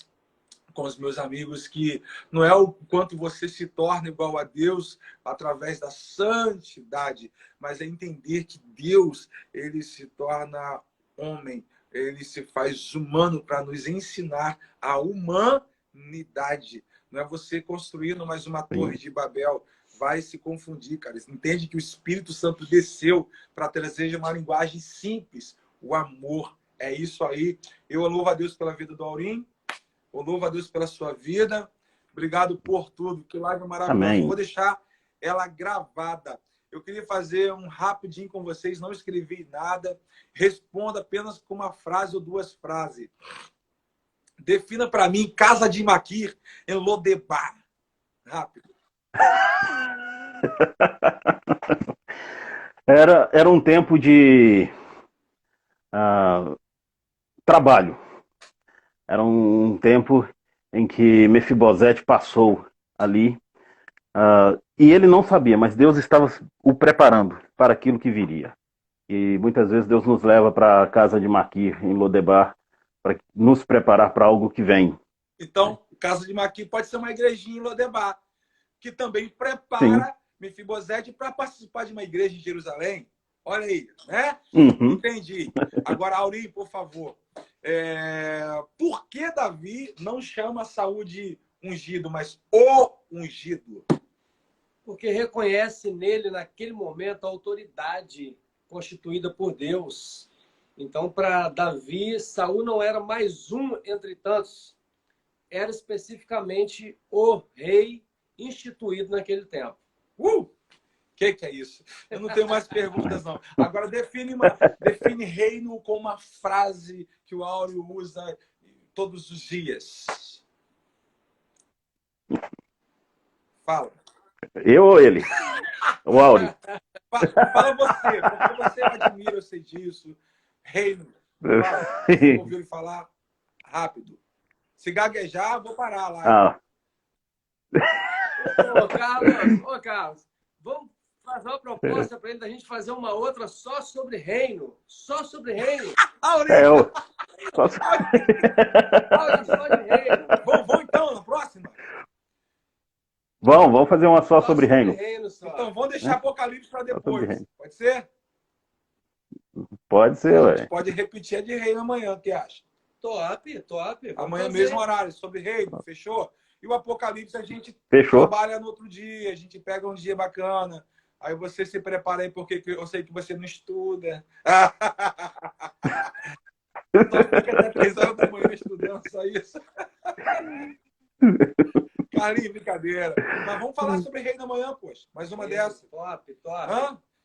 com os meus amigos, que não é o quanto você se torna igual a Deus através da santidade, mas é entender que Deus, ele se torna homem, ele se faz humano para nos ensinar a humanidade. Não é você construindo mais uma torre de Babel. Vai se confundir, cara. Entende que o Espírito Santo desceu para trazer uma linguagem simples, o amor. É isso aí. Eu louvo a Deus pela vida do Aurim. Eu louvo a Deus pela sua vida. Obrigado por tudo. Que live maravilhosa. Amém. Vou deixar ela gravada. Eu queria fazer um rapidinho com vocês. Não escrevi nada. Responda apenas com uma frase ou duas frases. Defina para mim casa de Maquir em Lodebar. Rápido. Era um tempo de trabalho. Era um tempo em que Mefibosete passou ali. E ele não sabia, mas Deus estava o preparando para aquilo que viria. E muitas vezes Deus nos leva para a casa de Maquir, em Lodebar, para nos preparar para algo que vem. Então, casa de Maquir pode ser uma igrejinha em Lodebar, que também prepara Mefibosete para participar de uma igreja em Jerusalém. Olha aí, né? Uhum. Entendi. Agora, Aurim, por favor. Por que Davi não chama Saúl de ungido, mas o ungido? Porque reconhece nele, naquele momento, a autoridade constituída por Deus. Então, para Davi, Saúl não era mais um entre tantos. Era especificamente o rei instituído naquele tempo. Que é isso? Eu não tenho mais perguntas, não. Agora, define reino com uma frase que o Áureo usa todos os dias. Fala. Eu ou ele? O Áureo. Fala você, porque você admira, eu sei disso. Reino. Fala. Você ouviu ele falar? Rápido. Se gaguejar, vou parar lá. Ô, Carlos, vamos fazer uma proposta para ele da gente fazer uma outra só sobre reino. Só sobre reino. Só de reino. Vamos então, na próxima? Vamos fazer uma só sobre reino. Então, vamos deixar Apocalipse para depois. Pode ser? Pode ser, ué. Pode repetir a de reino amanhã, o que acha? Top. Amanhã mesmo horário, sobre reino, fechou? E o Apocalipse a gente trabalha no outro dia, a gente pega um dia bacana. Aí você se prepara aí, porque eu sei que você não estuda. Só fica até 3 horas da manhã estudando, só isso. Carlinhos, brincadeira. Mas vamos falar sobre reino amanhã, poxa. Mais uma dessa. Top.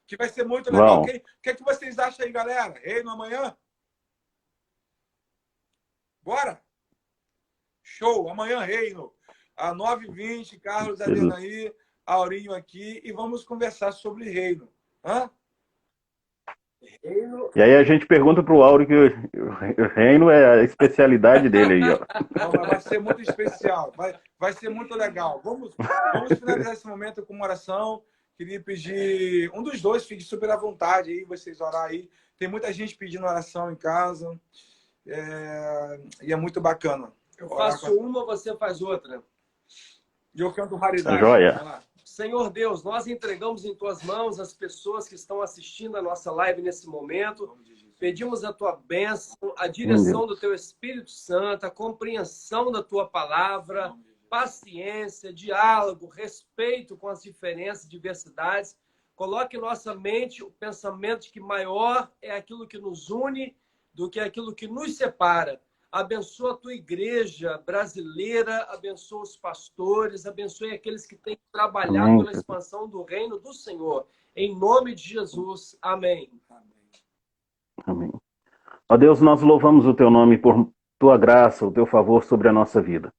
Que vai ser muito legal. O que é que vocês acham aí, galera? Reino amanhã? Bora? Show! Amanhã, reino. Às 9h20, Carlos Adenaí, Aurinho aqui. E vamos conversar sobre reino. E aí a gente pergunta para o Áureo que o reino é a especialidade dele aí, ó. Não, vai ser muito especial. Vai ser muito legal. Vamos finalizar esse momento com uma oração. Queria pedir... Um dos dois, fique super à vontade aí, vocês orar aí. Tem muita gente pedindo oração em casa. E é muito bacana. Eu faço uma, você faz outra. E eu canto raridade. Joia. Senhor Deus, nós entregamos em tuas mãos as pessoas que estão assistindo a nossa live nesse momento. Pedimos a tua bênção, a direção do teu Espírito Santo, a compreensão da tua palavra, paciência, diálogo, respeito com as diferenças e diversidades. Coloque em nossa mente o pensamento de que maior é aquilo que nos une do que aquilo que nos separa. Abençoa a tua igreja brasileira, abençoa os pastores, abençoe aqueles que têm trabalhado pela expansão do reino do Senhor. Em nome de Jesus. Amém. Amém. Ó Deus, nós louvamos o teu nome por tua graça, o teu favor sobre a nossa vida.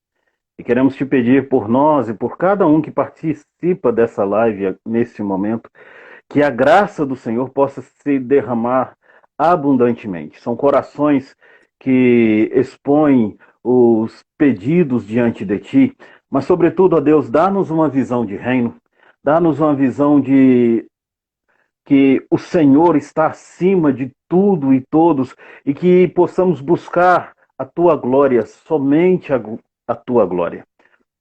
E queremos te pedir por nós e por cada um que participa dessa live nesse momento, que a graça do Senhor possa se derramar abundantemente. São corações que expõem os pedidos diante de ti, mas, sobretudo, ó Deus, dá-nos uma visão de reino, dá-nos uma visão de que o Senhor está acima de tudo e todos e que possamos buscar a tua glória, somente a tua glória.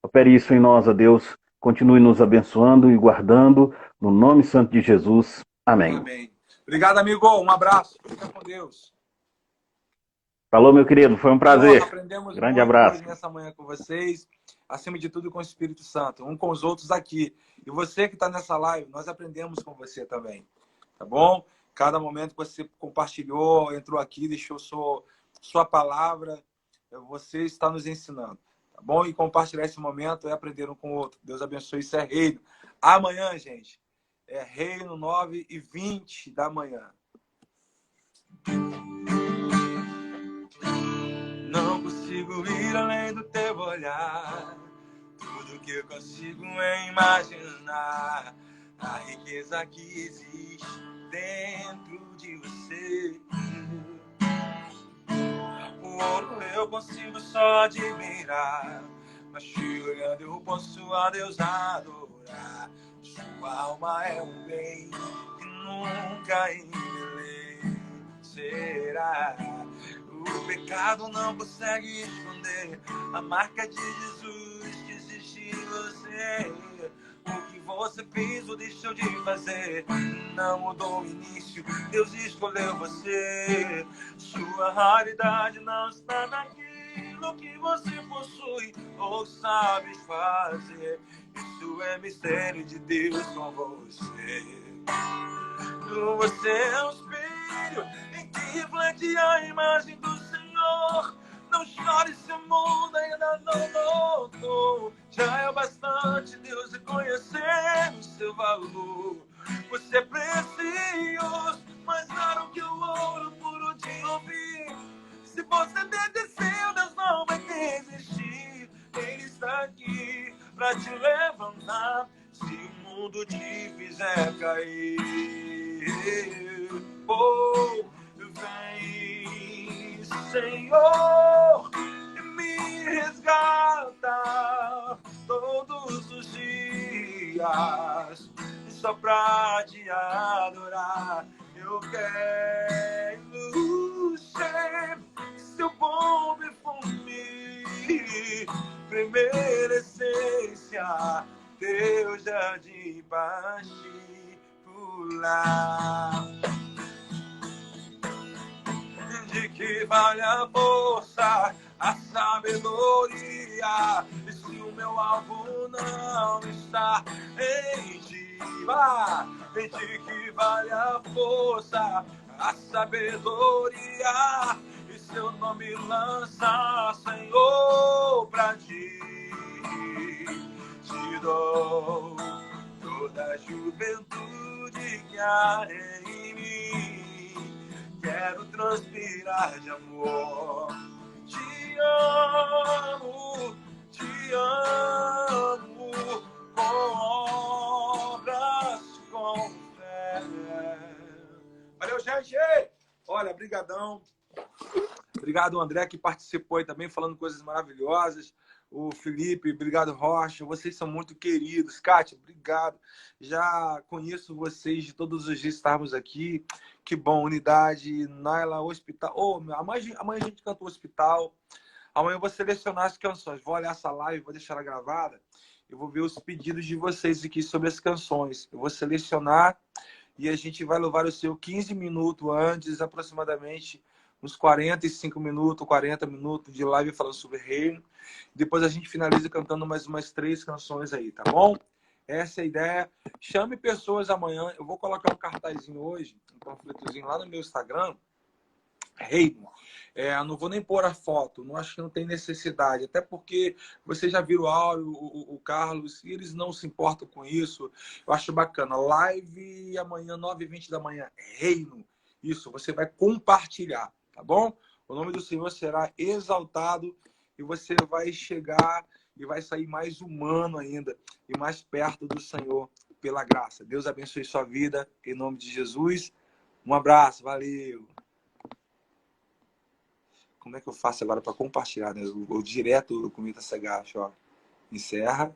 Opere isso em nós, ó Deus. Continue nos abençoando e guardando, no nome santo de Jesus. Amém. Amém. Obrigado, amigo. Um abraço. Fica com Deus. Falou, meu querido. Foi um prazer. Aprendemos Grande muito abraço. hoje nessa manhã com vocês. Acima de tudo, com o Espírito Santo. Um com os outros aqui. E você que está nessa live, nós aprendemos com você também. Tá bom? Cada momento que você compartilhou, entrou aqui, deixou sua palavra, você está nos ensinando. Tá bom? E compartilhar esse momento é aprender um com o outro. Deus abençoe. Isso é reino. Amanhã, gente, é reino 9h20 da manhã. Não consigo ir além do teu olhar. Tudo que eu consigo é imaginar a riqueza que existe dentro de você. O ouro eu consigo só admirar, mas te olhando eu posso a Deus adorar. Sua alma é um bem que nunca envelhecerá. O pecado não consegue esconder a marca de Jesus que existe em você. O que você fez ou deixou de fazer não mudou o início, Deus escolheu você. Sua raridade não está naquilo que você possui ou sabe fazer. Isso é mistério de Deus com você. Você é um espelho em que reflete a imagem do Senhor. Não chore, seu mundo ainda não notou. Já é bastante Deus reconhecer o seu valor. Você é precioso, mais raro que o ouro puro de ouvir. Se você desceu, Deus não vai desistir. Ele está aqui pra te levantar se o mundo te fizer cair. Oh, vem, Senhor, e me resgata todos os dias, só pra te adorar. Eu quero ser seu bom perfume, primeira essência, teu jardim particular. De que vale a força, a sabedoria, e se o meu alvo não está em ti? De que vale a força, a sabedoria, e se eu não me lançar, Senhor, pra ti? Te dou toda a juventude que há em mim. Quero transpirar de amor. Te amo com obras, com fé. Valeu, gente! Olha, brigadão. Obrigado, André, que participou aí também, falando coisas maravilhosas. O Felipe, obrigado, Rocha. Vocês são muito queridos. Kátia, obrigado. Já conheço vocês de todos os dias estarmos aqui. Que bom, unidade. Naila, hospital. Oh, amanhã a gente canta o hospital. Amanhã eu vou selecionar as canções. Vou olhar essa live, vou deixar ela gravada. Eu vou ver os pedidos de vocês aqui sobre as canções. Eu vou selecionar e a gente vai louvar o Senhor 15 minutos antes, aproximadamente uns 45 minutos, 40 minutos de live falando sobre reino. Depois a gente finaliza cantando mais umas 3 canções aí, tá bom? Essa é a ideia. Chame pessoas amanhã. Eu vou colocar um cartazinho hoje, um panfletozinho lá no meu Instagram. Reino. Não vou nem pôr a foto. Não acho que não tem necessidade. Até porque vocês já viram o Áureo, o Carlos, e eles não se importam com isso. Eu acho bacana. Live amanhã, 9h20 da manhã. Reino. Isso, você vai compartilhar, tá bom? O nome do Senhor será exaltado e você vai chegar e vai sair mais humano ainda e mais perto do Senhor pela graça. Deus abençoe sua vida em nome de Jesus. Um abraço, valeu! como é que eu faço agora para compartilhar, né? O direto do Comita Segacho, ó. Encerra.